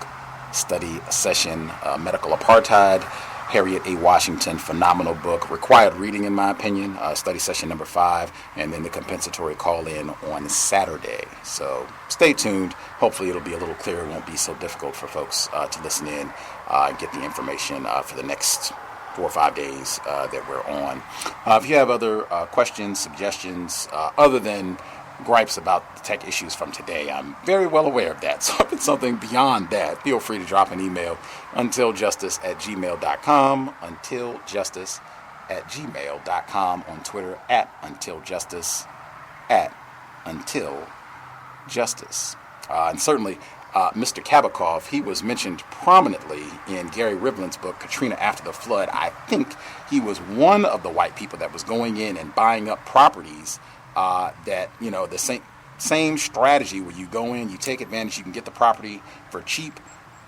study session, Medical Apartheid, Harriet A. Washington, phenomenal book, required reading in my opinion, study session number 5, and then the compensatory call-in on Saturday. So stay tuned. Hopefully it'll be a little clearer. It won't be so difficult for folks to listen in and get the information for the next 4 or 5 days that we're on. If you have other questions, suggestions, other than gripes about the tech issues from today, I'm very well aware of that. So if it's something beyond that, feel free to drop an email, untiljustice@gmail.com, untiljustice@gmail.com, on Twitter @untiljustice, @untiljustice. And certainly Mr. Kabakov, he was mentioned prominently in Gary Rivlin's book, Katrina After the Flood. I think he was one of the white people that was going in and buying up properties that, you know, the same strategy where you go in, you take advantage, you can get the property for cheap.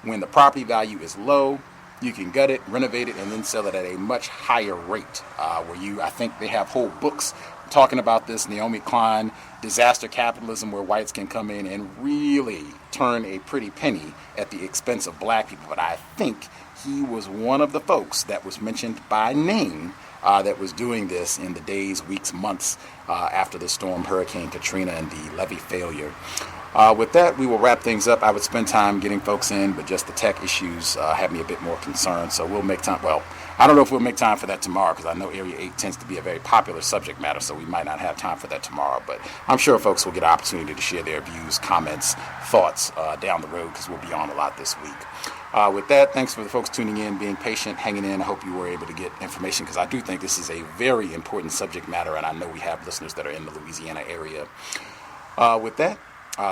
When the property value is low, you can gut it, renovate it, and then sell it at a much higher rate. I think they have whole books talking about this, Naomi Klein, Disaster Capitalism, where whites can come in and really turn a pretty penny at the expense of black people. But I think he was one of the folks that was mentioned by name that was doing this in the days, weeks, months after the storm, Hurricane Katrina, and the levee failure. With that, we will wrap things up. I would spend time getting folks in, but just the tech issues have me a bit more concerned. So we'll make time. Well, I don't know if we'll make time for that tomorrow, because I know Area 8 tends to be a very popular subject matter, so we might not have time for that tomorrow. But I'm sure folks will get an opportunity to share their views, comments, thoughts down the road, because we'll be on a lot this week. With that, thanks for the folks tuning in, being patient, hanging in. I hope you were able to get information, because I do think this is a very important subject matter, and I know we have listeners that are in the Louisiana area. With that,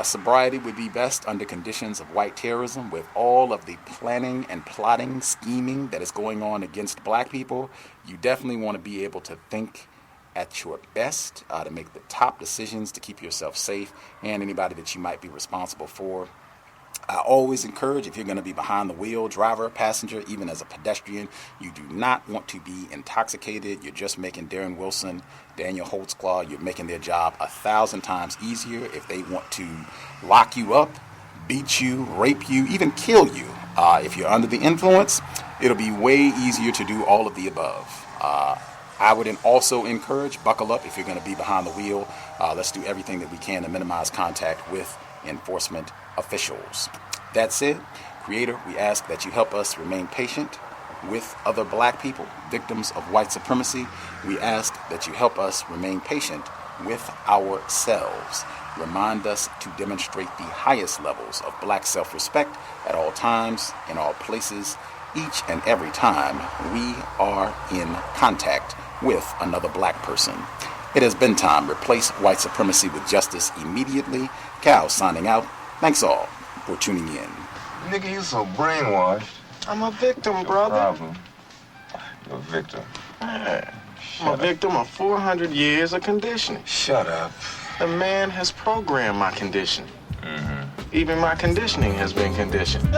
sobriety would be best under conditions of white terrorism, with all of the planning and plotting, scheming that is going on against black people. You definitely want to be able to think at your best to make the top decisions to keep yourself safe and anybody that you might be responsible for. I always encourage, if you're going to be behind the wheel, driver, passenger, even as a pedestrian, you do not want to be intoxicated. You're just making Darren Wilson, Daniel Holtzclaw, you're making their job 1,000 times easier if they want to lock you up, beat you, rape you, even kill you. If you're under the influence, it'll be way easier to do all of the above. I would also encourage, buckle up if you're going to be behind the wheel. Let's do everything that we can to minimize contact with enforcement officials. That said, Creator, we ask that you help us remain patient with other black people, victims of white supremacy. We ask that you help us remain patient with ourselves. Remind us to demonstrate the highest levels of black self-respect at all times, in all places, each and every time we are in contact with another black person. It has been time. Replace white supremacy with justice immediately. Cal signing out. Thanks all for tuning in. Nigga, you so brainwashed. I'm a victim, brother. Problem. You're a victim. Man, I'm a victim of 400 years of conditioning. Shut up. The man has programmed my conditioning. Mm-hmm. Even my conditioning has been conditioned.